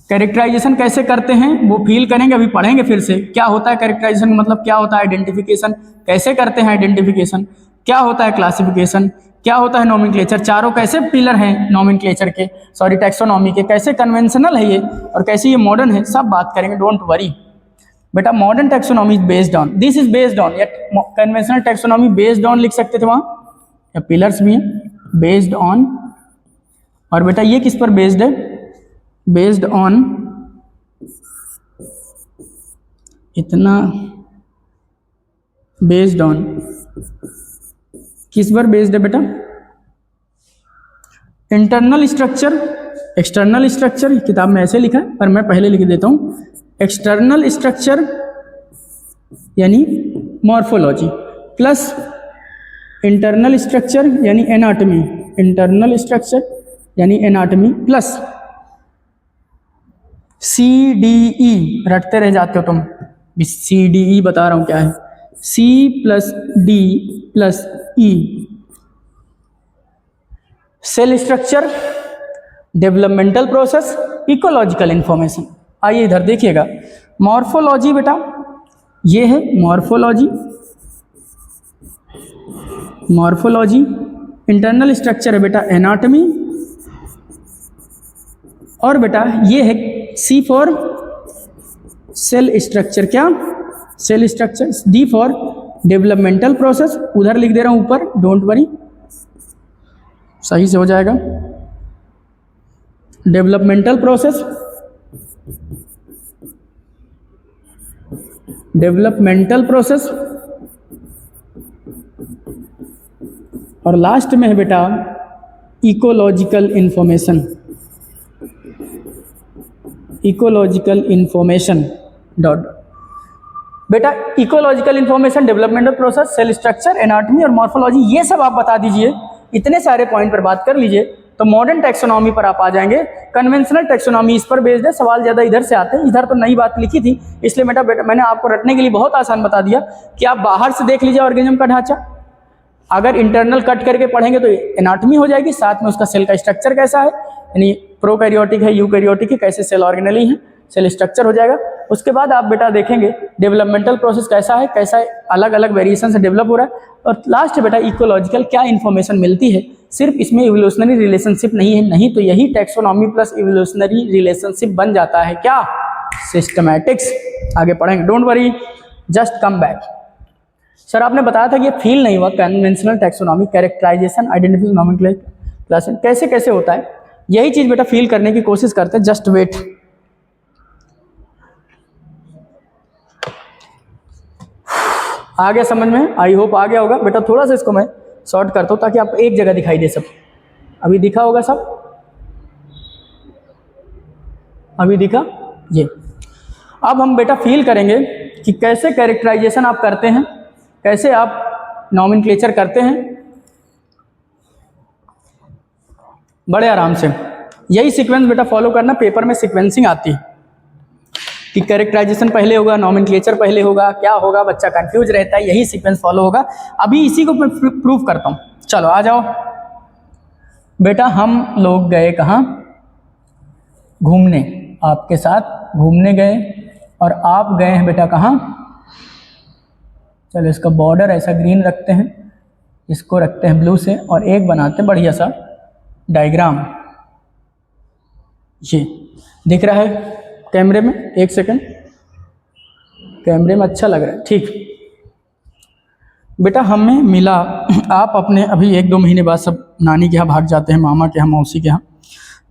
कैरेक्टराइजेशन कैसे करते हैं वो फील करेंगे, अभी पढ़ेंगे फिर से। क्या होता है कैरेक्टराइजेशन, मतलब क्या होता है आइडेंटिफिकेशन, कैसे करते हैं आइडेंटिफिकेशन, क्या होता है क्लासिफिकेशन, क्या होता है नॉमेनक्लेचर, चारों कैसे पिलर हैं नॉमेनक्लेचर के, सॉरी टैक्सोनॉमी के, कैसे कन्वेंशनल है ये और कैसे ये मॉडर्न है, सब बात करेंगे, डोंट वरी बेटा। Modern taxonomy is based on, this is based on, या कन्वेंशनल टैक्सोनॉमी बेस्ड ऑन लिख सकते थे वहाँ, या पिलर्स भी हैं बेस्ड ऑन। और बेटा ये किस पर बेस्ड है? बेस्ड ऑन, इतना बेस्ड ऑन किस पर बेस्ड है बेटा? इंटरनल स्ट्रक्चर, एक्सटर्नल स्ट्रक्चर, किताब में ऐसे लिखा है पर मैं पहले लिख देता हूँ। एक्सटर्नल स्ट्रक्चर यानी मॉर्फोलॉजी प्लस इंटरनल स्ट्रक्चर यानी एनाटमी, इंटरनल स्ट्रक्चर यानी एनाटमी प्लस CDE, रटते रह जाते हो तुम, CDE बता रहा हूँ क्या है, C plus D plus E। Cell structure, developmental process, ecological information. आइए इधर देखिएगा, मॉर्फोलॉजी बेटा ये है मॉर्फोलॉजी, मॉर्फोलॉजी। इंटरनल स्ट्रक्चर है बेटा एनाटमी, और बेटा ये है C फॉर सेल स्ट्रक्चर, क्या cell structure, D for developmental process, उधर लिख दे रहा हूं ऊपर, डोंट वरी सही से हो जाएगा। डेवलपमेंटल प्रोसेस, डेवलपमेंटल प्रोसेस, और लास्ट में है बेटा ecological information, ecological information dot. बेटा ecological information, developmental process, cell structure, anatomy और मॉर्फोलॉजी, ये सब आप बता दीजिए, इतने सारे पॉइंट पर बात कर लीजिए तो मॉडर्न टैक्सोनॉमी पर आप आ जाएंगे। कन्वेंशनल टैक्सोनॉमी इस पर बेस्ड है, सवाल ज़्यादा इधर से आते हैं, इधर तो नई बात लिखी थी, इसलिए बेटा मैंने आपको रटने के लिए बहुत आसान बता दिया कि आप बाहर से देख लीजिए ऑर्गेनिज्म का ढांचा, अगर इंटरनल कट करके पढ़ेंगे तो एनाटमी हो जाएगी, साथ में उसका सेल का स्ट्रक्चर कैसा है, यानी प्रोकैरियोटिक है, यूकैरियोटिक है, कैसे सेल ऑर्गेनेली है, सेल स्ट्रक्चर हो जाएगा। उसके बाद आप बेटा देखेंगे डेवलपमेंटल प्रोसेस कैसा है, कैसा अलग अलग वेरिएशन से डेवलप हो रहा है, और लास्ट बेटा इकोलॉजिकल क्या इन्फॉर्मेशन मिलती है। सिर्फ इसमें इवोल्यूशनरी रिलेशनशिप नहीं है, नहीं तो यही टैक्सोनॉमी प्लस इवोल्यूशनरी रिलेशनशिप बन जाता है, क्या सिस्टमैटिक्स। आगे पढ़ेंगे, don't worry, just come back. Sir आपने बताया था कि ये फील नहीं हुआ, conventional taxonomy, characterisation, identification, nomenclature, classification कैसे कैसे होता है, यही चीज बेटा फील करने की कोशिश करते हैं, जस्ट वेट। आ गया समझ में? आई होप आ गया होगा बेटा। थोड़ा सा इसको मैं शॉर्ट करता हूँ ताकि आपको एक जगह दिखाई दे सब। अभी दिखा होगा सब, अभी दिखा ये। अब हम बेटा फील करेंगे कि कैसे कैरेक्टराइजेशन आप करते हैं, कैसे आप नॉमेनक्लेचर करते हैं, बड़े आराम से। यही सीक्वेंस बेटा फॉलो करना, पेपर में सीक्वेंसिंग आती है कि कैरेक्टराइजेशन पहले होगा, नॉमेनक्लेचर पहले होगा, क्या होगा, बच्चा कंफ्यूज रहता है, यही सीक्वेंस फॉलो होगा। अभी इसी को मैं प्रूव करता हूँ, चलो आ जाओ बेटा। हम लोग गए कहाँ? घूमने, आपके साथ घूमने गए, और आप गए हैं बेटा कहाँ? चलो इसका बॉर्डर ऐसा ग्रीन रखते हैं, इसको रखते हैं ब्लू से, और एक बनाते हैं बढ़िया सा डायग्राम। ये दिख रहा है कैमरे में? एक सेकंड, कैमरे में अच्छा लग रहा है, ठीक बेटा। हमें मिला, आप अपने अभी 1-2 महीने बाद सब नानी के यहाँ भाग जाते हैं, मामा के यहाँ, मौसी के यहाँ,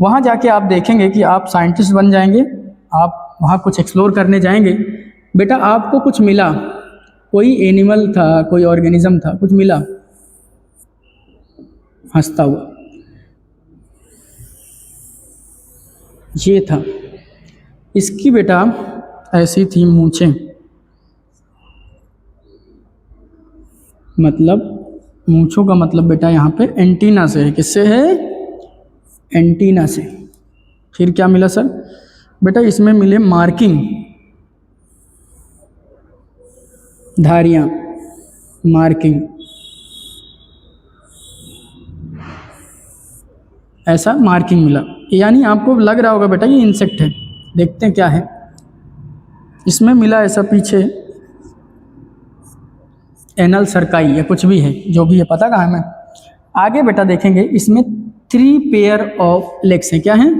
वहाँ जाके आप देखेंगे कि आप साइंटिस्ट बन जाएंगे, आप वहाँ कुछ एक्सप्लोर करने जाएंगे। बेटा आपको कुछ मिला, कोई एनिमल था, कोई ऑर्गेनिज्म था, कुछ मिला हंसता हुआ, ये था, इसकी बेटा ऐसी थी मूंछें, मतलब मूंछों का मतलब बेटा यहाँ पे एंटीना से है। किससे है? एंटीना से। फिर क्या मिला सर? बेटा इसमें मिले मार्किंग, धारियां, मार्किंग, ऐसा मार्किंग मिला। यानी आपको लग रहा होगा बेटा ये इंसेक्ट है। देखते हैं क्या है इसमें मिला। ऐसा पीछे एनल सर्काई या कुछ भी है, जो भी है, पता कहाँ है मैं। आगे बेटा देखेंगे इसमें 3 पेयर ऑफ लेग्स हैं। क्या हैं?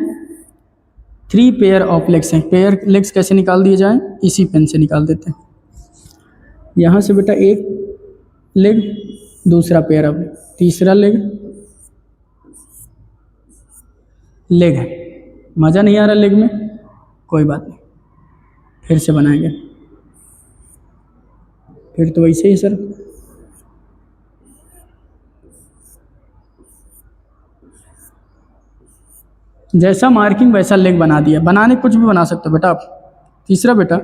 3 पेयर ऑफ लेग्स हैं। पेयर लेग्स कैसे निकाल दिए जाएं? इसी पेन से निकाल देते हैं। यहाँ से बेटा एक लेग, दूसरा पेयर ऑफ, तीसरा लेग है। मज़ा नहीं आ रहा लेग में? कोई बात नहीं, फिर से बनाएंगे। फिर तो वैसे ही सर, जैसा मार्किंग वैसा लेग बना दिया। बनाने कुछ भी बना सकते हो बेटा आप। तीसरा बेटा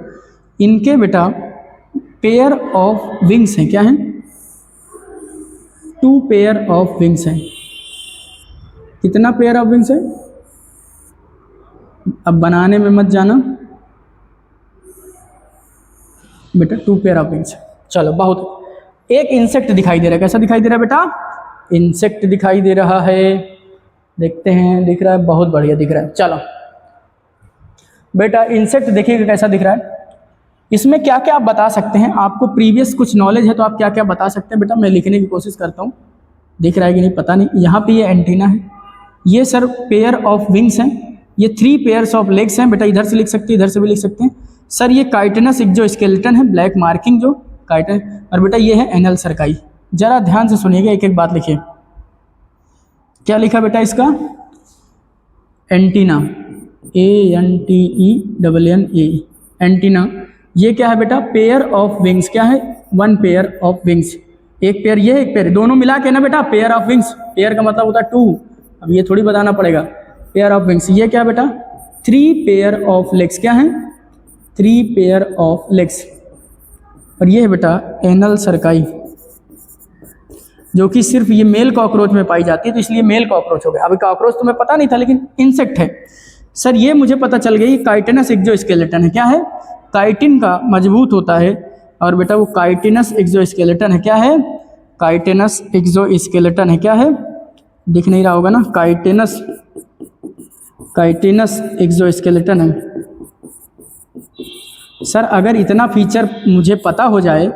इनके बेटा पेयर ऑफ विंग्स हैं। क्या हैं? 2 पेयर ऑफ विंग्स हैं। कितना पेयर ऑफ विंग्स है? अब बनाने में मत जाना बेटा, 2 पेयर ऑफ विंग्स। चलो बहुत। एक इंसेक्ट दिखाई दे रहा है। कैसा दिखाई दे रहा है बेटा? इंसेक्ट दिखाई दे रहा है। देखते हैं, दिख रहा है? बहुत बढ़िया दिख रहा है। चलो बेटा इंसेक्ट देखिएगा कैसा दिख रहा है। इसमें क्या क्या आप बता सकते हैं? आपको प्रीवियस कुछ नॉलेज है तो आप क्या क्या बता सकते हैं बेटा? मैं लिखने की कोशिश करता हूँ, दिख रहा है कि नहीं पता नहीं। यहाँ पे ये एंटीना है, ये सर पेयर ऑफ विंग्स हैं, ये 3 पेयर्स ऑफ लेग्स हैं बेटा। इधर से लिख सकते हैं, इधर से भी लिख सकते हैं सर। ये काइटिनस एक्सोस्केलेटन है, ब्लैक मार्किंग जो काइटिन, और बेटा ये है एनल सर्काई। जरा ध्यान से सुनिएगा, एक एक बात लिखिए। क्या लिखा बेटा इसका? Antenna, ANTENNA, antenna. ये क्या है बेटा? Pair of wings. क्या है? 1 पेयर ऑफ विंग्स। एक पेयर ये है, एक पेयर, दोनों मिला के ना बेटा पेयर ऑफ विंग्स। पेयर का मतलब होता है 2। अब ये थोड़ी बताना पड़ेगा। Pair of wings. ये क्या बेटा? 3 पेयर ऑफ लेग्स। क्या है? 3 पेयर ऑफ लेग्स। और ये है बेटा एनल सर्काई, जो कि सिर्फ ये मेल कॉकरोच में पाई जाती है, तो इसलिए मेल कॉकरोच हो गया। अभी कॉकरोच तुम्हें पता नहीं था, लेकिन इंसेक्ट है सर। ये मुझे पता चल गई, काइटिनस एक्सोस्केलेटन है। क्या है? काइटिन का मजबूत होता है, और बेटा वो काइटिनस एक्सोस्केलेटन है। क्या है? काइटिनस एक्सोस्केलेटन है। क्या है? दिख नहीं रहा होगा ना? काइटिनस एक्सोस्केलेटन है सर। अगर इतना फीचर मुझे पता हो जाए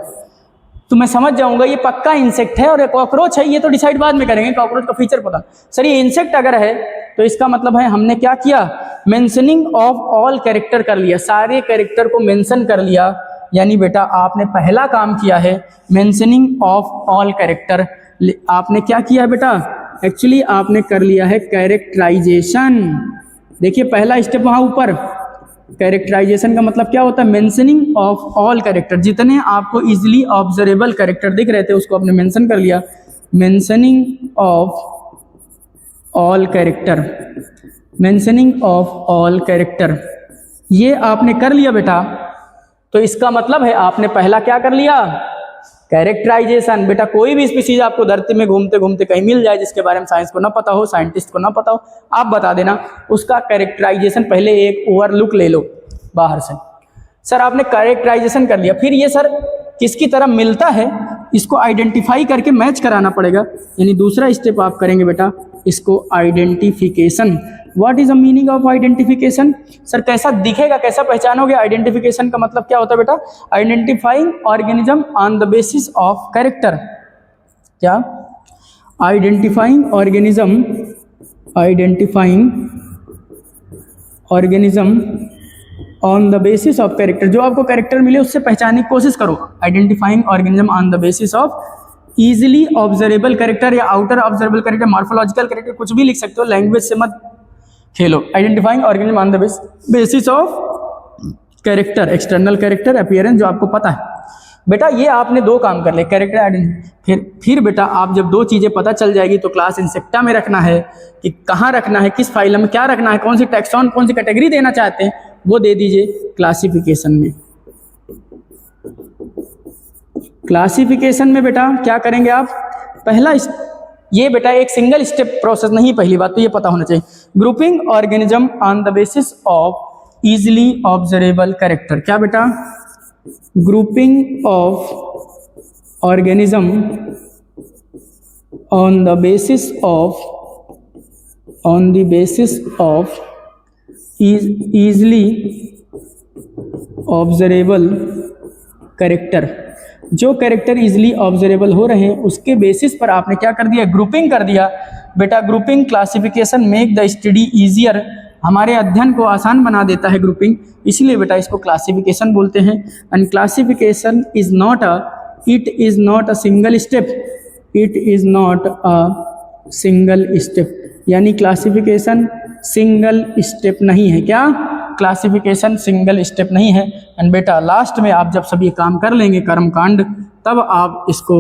तो मैं समझ जाऊंगा ये पक्का इंसेक्ट है। और ये कॉकरोच है, ये तो डिसाइड बाद में करेंगे, कॉकरोच का फीचर पता। सर ये इंसेक्ट अगर है तो इसका मतलब है हमने क्या किया? मेंशनिंग ऑफ ऑल कैरेक्टर कर लिया, सारे कैरेक्टर को मेंशन कर लिया। यानी बेटा आपने पहला काम किया है मेंशनिंग ऑफ ऑल कैरेक्टर। आपने क्या किया बेटा? एक्चुअली आपने कर लिया है कैरेक्टराइजेशन। देखिए पहला स्टेप वहाँ ऊपर, कैरेक्टराइजेशन का मतलब क्या होता है? Mentioning of all character. जितने आपको इजीली ऑब्जर्वेबल कैरेक्टर दिख रहे थे उसको आपने मेंशन कर लिया। Mentioning of all character, mentioning of all character, ये आपने कर लिया बेटा। तो इसका मतलब है आपने पहला क्या कर लिया? कैरेक्टराइजेशन। बेटा कोई भी स्पीशीज आपको धरती में घूमते घूमते कहीं मिल जाए जिसके बारे में साइंस को ना पता हो, साइंटिस्ट को ना पता हो, आप बता देना, उसका कैरेक्टराइजेशन पहले एक ओवरलुक ले लो बाहर से। सर आपने कैरेक्टराइजेशन कर लिया, फिर ये सर किसकी तरह मिलता है इसको आइडेंटिफाई करके मैच कराना पड़ेगा। यानी दूसरा स्टेप आप करेंगे बेटा इसको identification. What is the meaning of identification? Sir कैसा दिखेगा, कैसा पहचानोगे? आइडेंटिफिकेशन का मतलब क्या होता है बेटा? Identifying organism on the basis of character. क्या? Identifying organism, identifying organism on the basis of character. जो आपको कैरेक्टर मिले उससे पहचानने की कोशिश करो। Identifying organism on the basis of easily observable character या outer observable character, morphological character, कुछ भी लिख सकते हो, लैंग्वेज से मत खेलो। Identifying organism on the basis of character, external character, appearance जो आपको पता है। बेटा ये आपने दो काम कर ले, कैरेक्टर आइडेंटिटी, फिर बेटा आप जब दो चीज़ें पता चल जाएगी तो क्लास इंसेक्टा में रखना है कि कहाँ रखना है, किस फाइल में क्या रखना है, कौन सी टैक्सॉन, कौन सी कैटेगरी देना चाहते हैं वो दे दीजिए क्लासिफिकेशन में। क्लासिफिकेशन में बेटा क्या करेंगे आप, पहला ये बेटा एक सिंगल स्टेप प्रोसेस नहीं, पहली बात तो ये पता होना चाहिए। Grouping organism on the basis of easily observable character. क्या बेटा, grouping of organism on the basis of easily observable character. जो कैरेक्टर इजिली ऑब्जर्वेबल हो रहे हैं उसके बेसिस पर आपने क्या कर दिया, ग्रुपिंग कर दिया। बेटा grouping classification make the study easier, हमारे अध्ययन को आसान बना देता है ग्रुपिंग, इसलिए बेटा इसको क्लासिफिकेशन बोलते हैं। And classification is not a single step, it is not a single step, यानी क्लासिफिकेशन सिंगल स्टेप नहीं है। क्या, क्लासिफिकेशन सिंगल स्टेप नहीं है। एंड बेटा लास्ट में आप जब सब ये काम कर लेंगे कर्मकांड, तब आप इसको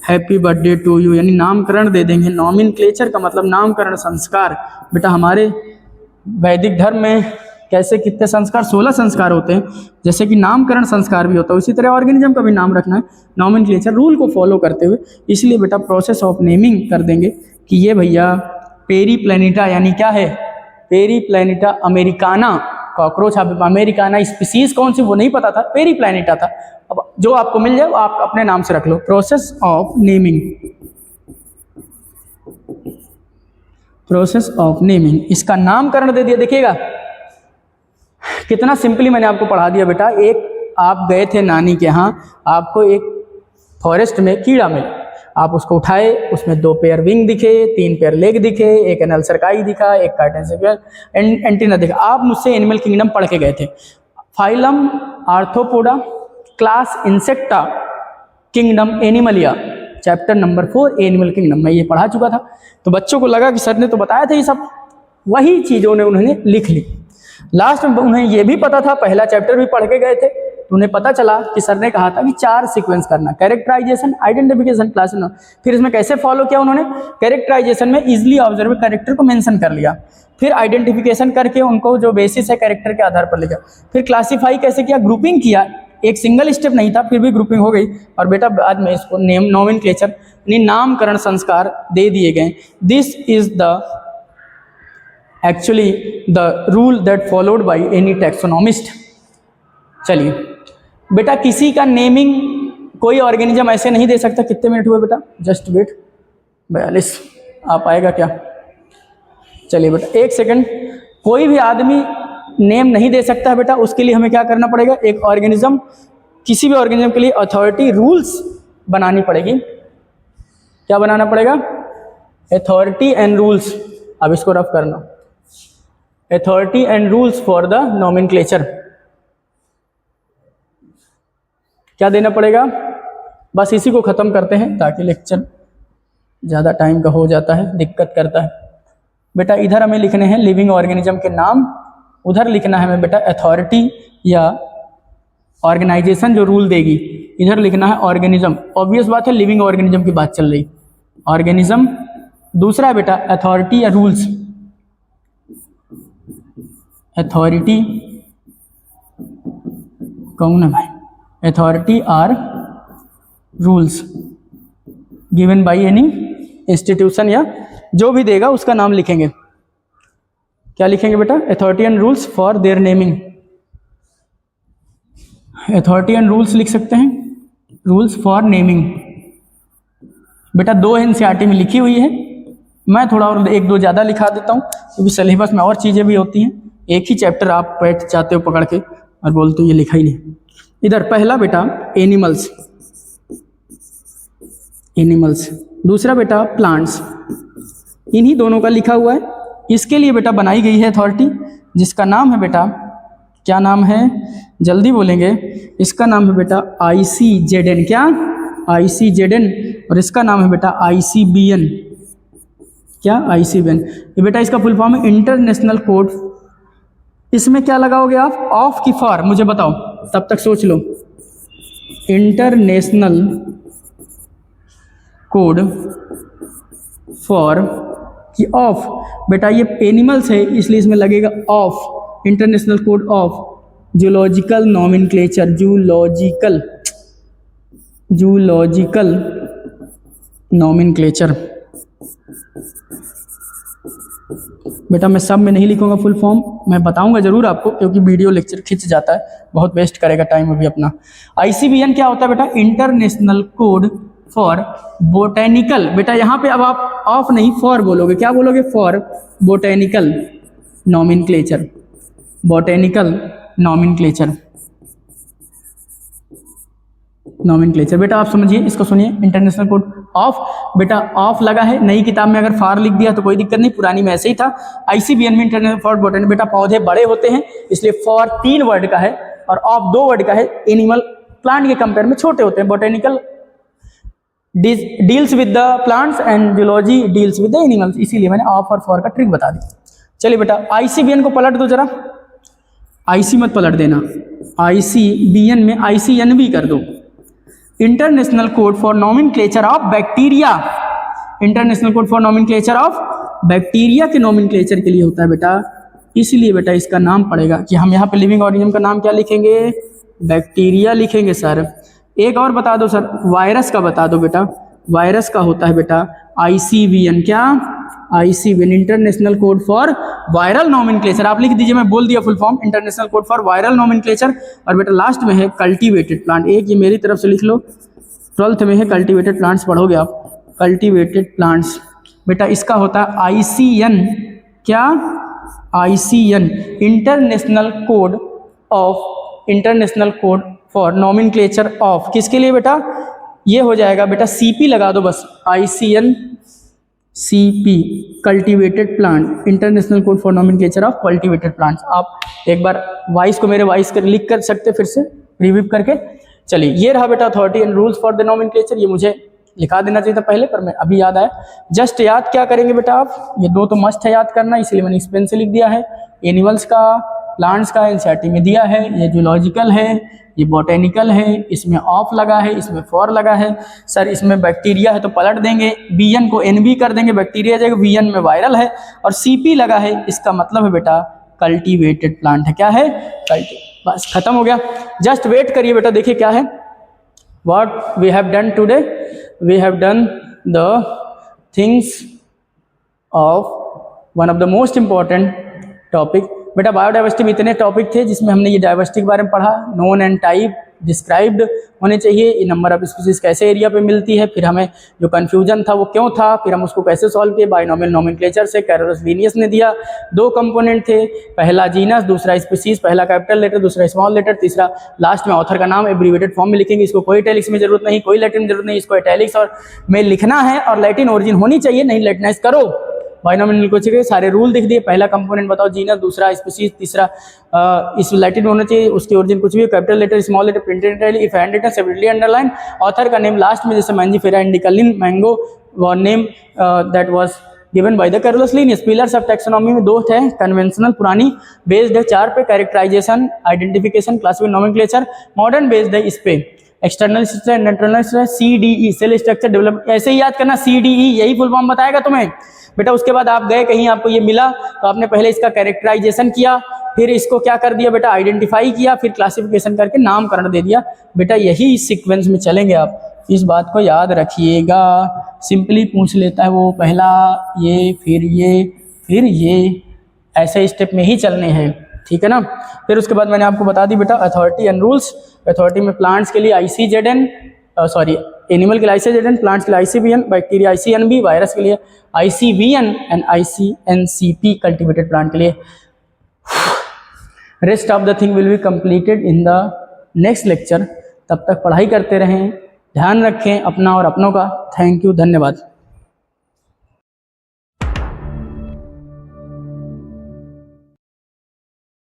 हैप्पी बर्थडे टू यू यानी नामकरण दे देंगे। नॉमिनक्लेचर का मतलब नामकरण संस्कार। बेटा हमारे वैदिक धर्म में कैसे कितने संस्कार, 16 संस्कार होते हैं, जैसे कि नामकरण संस्कार भी होता है, उसी तरह ऑर्गेनिज्म का भी नाम रखना है नॉमिनक्लेचर रूल को फॉलो करते हुए। इसलिए बेटा प्रोसेस ऑफ नेमिंग कर देंगे कि ये भैया पेरीप्लैनेटा यानी क्या है, Periplaneta Americana cockroach, Americana species कौन सी वो नहीं पता था, पेरीप्लैनेटा था। अब जो आपको मिल जाए वो आप अपने नाम से रख लो। Process of naming, process of naming, इसका नामकरण दे दिया। देखिएगा कितना सिंपली मैंने आपको पढ़ा दिया बेटा। एक आप गए थे नानी के यहाँ, आपको एक फॉरेस्ट में कीड़ा मिला, आप उसको उठाए, उसमें 2 पेयर विंग दिखे, 3 पेयर लेग दिखे, एक एनल सर्काई दिखा, एक कार्टेंसियल एंटीना दिखा। आप मुझसे एनिमल किंगडम पढ़ के गए थे, phylum arthropoda, class insecta, kingdom Animalia, chapter number 4 animal kingdom, मैं ये पढ़ा चुका था। तो बच्चों को लगा कि सर ने तो बताया था ये सब, वही चीज़ों ने उन्होंने लिख ली। लास्ट में उन्हें ये भी पता था, पहला चैप्टर भी पढ़ के गए थे, तो उन्हें पता चला कि सर ने कहा था कि 4 सीक्वेंस करना, कैरेक्टराइजेशन, आइडेंटिफिकेशन, क्लासिफिकेशन। फिर इसमें कैसे फॉलो किया उन्होंने, कैरेक्टराइजेशन में इजिली ऑब्जर्व कैरेक्टर को मेंशन कर लिया, फिर आइडेंटिफिकेशन करके उनको जो बेसिस है कैरेक्टर के आधार पर लिखा, फिर क्लासीफाई कैसे किया, ग्रुपिंग किया, एक सिंगल स्टेप नहीं था फिर भी ग्रुपिंग हो गई। और बेटा बाद में इसको नेम नॉमेनक्लेचर यानी नामकरण संस्कार दे दिए गए। This is the actually the rule that followed by any taxonomist. चलिए बेटा किसी का नेमिंग कोई ऑर्गेनिज्म ऐसे नहीं दे सकता। कितने मिनट हुए बेटा, जस्ट वेट, 42 आ पाएगा क्या? चलिए बेटा 1 सेकंड। कोई भी आदमी नेम नहीं दे सकता है बेटा, उसके लिए हमें क्या करना पड़ेगा, एक ऑर्गेनिज्म, किसी भी ऑर्गेनिज्म के लिए अथॉरिटी रूल्स बनानी पड़ेगी। क्या बनाना पड़ेगा, अथॉरिटी एंड रूल्स। अब इसको रफ करना, authority and rules for the nomenclature. क्या देना पड़ेगा, बस इसी को ख़त्म करते हैं ताकि लेक्चर ज़्यादा टाइम का हो जाता है, दिक्कत करता है। बेटा इधर हमें लिखने हैं लिविंग ऑर्गेनिज्म के नाम, उधर लिखना है हमें बेटा अथॉरिटी या ऑर्गेनाइजेशन जो रूल देगी, इधर लिखना है ऑर्गेनिज्म। ऑब्वियस बात है लिविंग ऑर्गेनिज्म की बात चल रही, ऑर्गेनिज्म। दूसरा है बेटा अथॉरिटी या रूल्स, अथॉरिटी कौन है भाई, authority are rules given by any institution या जो भी देगा उसका नाम लिखेंगे। क्या लिखेंगे बेटा, authority and rules for their naming. Authority and rules लिख सकते हैं, रूल्स फॉर नेमिंग। बेटा 2 एनसीईआरटी में लिखी हुई है, मैं थोड़ा और 1-2 ज़्यादा लिखा देता हूँ क्योंकि सिलेबस में और चीज़ें भी होती हैं। एक ही चैप्टर आप बैठ जाते हो पकड़ के और बोलते हो ये लिखा ही नहीं। इधर पहला बेटा एनिमल्स, एनिमल्स। दूसरा बेटा प्लांट्स, इन्हीं दोनों का लिखा हुआ है। इसके लिए बेटा बनाई गई है अथॉरिटी जिसका नाम है बेटा, क्या नाम है जल्दी बोलेंगे, इसका नाम है बेटा ICZN। क्या, ICZN। और इसका नाम है बेटा ICBN। क्या, ICBN। ये बेटा इसका फुल फॉर्म है इंटरनेशनल कोड। इसमें क्या लगाओगे आप, ऑफ की फॉर, मुझे बताओ, तब तक सोच लो। इंटरनेशनल कोड फॉर कि ऑफ, बेटा ये एनिमल्स है इसलिए इसमें लगेगा of, international code of zoological nomenclature, zoological nomenclature. बेटा मैं सब में नहीं लिखूंगा फुल फॉर्म, मैं बताऊंगा जरूर आपको क्योंकि वीडियो लेक्चर खिंच जाता है, बहुत वेस्ट करेगा टाइम अभी अपना। ICBN क्या होता है बेटा? International code for botanical. बेटा यहाँ पे अब आप ऑफ नहीं फॉर बोलोगे, क्या बोलोगे? For botanical nomenclature, botanical nomenclature. बेटा आप समझिए, इसको सुनिए, इंटरनेशनल कोड ऑफ, बेटा ऑफ लगा है, नई किताब में अगर फॉर लिख दिया तो कोई दिक्कत नहीं, पुरानी में ऐसे ही था। ICBN में इंटरनेशनल फॉर बोटेनिकल, बेटा पौधे बड़े होते हैं इसलिए फॉर 3 वर्ड का है और ऑफ 2 वर्ड का है। एनिमल प्लांट के कंपेयर में छोटे होते हैं। Botanical deals with the plants and zoology deals with the animals, इसीलिए मैंने ऑफ और फॉर का ट्रिक बता दी। चलिए बेटा ICBN को पलट दो जरा, IC मत पलट देना, ICBN में ICNB कर दो, international code for nomenclature of bacteria. International code for nomenclature of bacteria के नॉमेनक्लेचर के लिए होता है बेटा, इसलिए बेटा इसका नाम पड़ेगा कि हम यहाँ पे लिविंग ऑर्गेनिज्म का नाम क्या लिखेंगे? बैक्टीरिया लिखेंगे सर। एक और बता दो सर, वायरस का बता दो बेटा, वायरस का होता है बेटा ICBN, क्या? ICBN international code for viral nomenclature. आप लिख दीजिए, मैं बोल दिया full form, international code for viral nomenclature. और बेटा लास्ट में है कल्टीवेटेड प्लांट, एक ये मेरी तरफ से लिख लो, 12th में है कल्टीवेटेड प्लांट्स, पढ़ोगे आप कल्टीवेटेड प्लांट्स। बेटा इसका होता है ICN, क्या? ICN international code of, international code for nomenclature of, किसके लिए बेटा? ये हो जाएगा बेटा CP लगा दो बस, ICN CP cultivated plant, international code for nomenclature of cultivated plants. आप एक बार वाइस को मेरे वाइस कर लिख कर सकते फिर से रिव्यू करके। चलिए ये रहा बेटा authority and rules for the nomenclature, ये मुझे लिखा देना चाहिए था पहले पर मैं अभी याद आया। जस्ट याद क्या करेंगे बेटा आप, ये 2 तो मस्ट है याद करना, इसलिए मैंने इस पेन से लिख दिया है। एनिमल्स का, प्लांट्स का NCERT में दिया है, ये जूलॉजिकल है, ये बोटेनिकल है, इसमें ऑफ लगा है, इसमें फॉर लगा है। सर इसमें बैक्टीरिया है तो पलट देंगे, BN को NB कर देंगे, बैक्टीरिया जाएगा, VN में वायरल है, और CP लगा है, इसका मतलब है बेटा कल्टीवेटेड प्लांट है। क्या है? बस खत्म हो गया। जस्ट वेट करिए बेटा, देखिए क्या है। What we have done today, we have done the things of one of the most important topic. बेटा बायोडाइवर्सिटी में इतने टॉपिक थे जिसमें हमने ये डाइवर्सिटी के बारे में पढ़ा, नोन एंड टाइप डिस्क्राइब्ड होने चाहिए, ये नंबर ऑफ स्पीसीज कैसे एरिया पे मिलती है, फिर हमें जो कन्फ्यूजन था वो क्यों था, फिर हम उसको कैसे सॉल्व किए, बाइनोमियल नोमेनक्लेचर से। कैरोलस लीनियस ने दिया, 2 कंपोनेंट थे, पहला जीनस, दूसरा स्पीसीज, पहला कैपिटल लेटर, दूसरा स्मॉल लेटर, तीसरा लास्ट में ऑथर का नाम एब्रीवेटेड फॉर्म में लिखेंगे। इसको कोई इटैलिक्स में जरूरत नहीं, कोई लैटिन में जरूरत नहीं, इसको इटैलिक्स और में लिखना है और लैटिन ओरिजिन होनी चाहिए, नहीं लैटिनाइज करो। बाइनोमियल को चाहिए, सारे रूल दिख दिए, पहला कंपोनेंट बताओ जीनस, दूसरा स्पीसीज, तीसरा इस लैटिन में होना चाहिए, उसकी ओरिजिन कुछ भी, capital letter, small letter, printed italic, if handwritten separately underline, author का नेम लास्ट में, जैसे मैंजीफेरा इंडिकलिन मैंगो व name that was given by the Carolus Linnaeus. Pillars of taxonomy में 2 थे, कन्वेंशनल पुरानी बेस्ड है 4 पे, characterisation, identification, classification, nomenclature. Modern based है इस पे, external structure, internal structure, CDE cell structure develop, ऐसे ही याद करना, CDE यही फुल फॉर्म बताएगा तुम्हें बेटा। उसके बाद आप गए कहीं, आपको ये मिला तो आपने पहले इसका कैरेक्टराइजेशन किया, फिर इसको क्या कर दिया बेटा, आइडेंटिफाई किया, फिर क्लासिफिकेशन करके नामकरण दे दिया बेटा। यही इस सीक्वेंस में चलेंगे आप, इस बात को याद रखिएगा। सिंपली पूछ लेता है वो, पहला ये, फिर ये, फिर ये, ऐसे स्टेप में ही चलने हैं, ठीक है ना। फिर उसके बाद मैंने आपको बता दी बेटा अथॉरिटी एंड रूल्स। अथॉरिटी में प्लांट्स के लिए ICZN, सॉरी एनिमल के लिए ICZN, प्लांट्स के लिए ICBN, बैक्टीरिया ICNB, वायरस के लिए ICVN and ICNCP cultivated plant के लिए। Rest of the thing will be completed in the next lecture. तब तक पढ़ाई करते रहें, ध्यान रखें अपना और अपनों का। थैंक यू, धन्यवाद।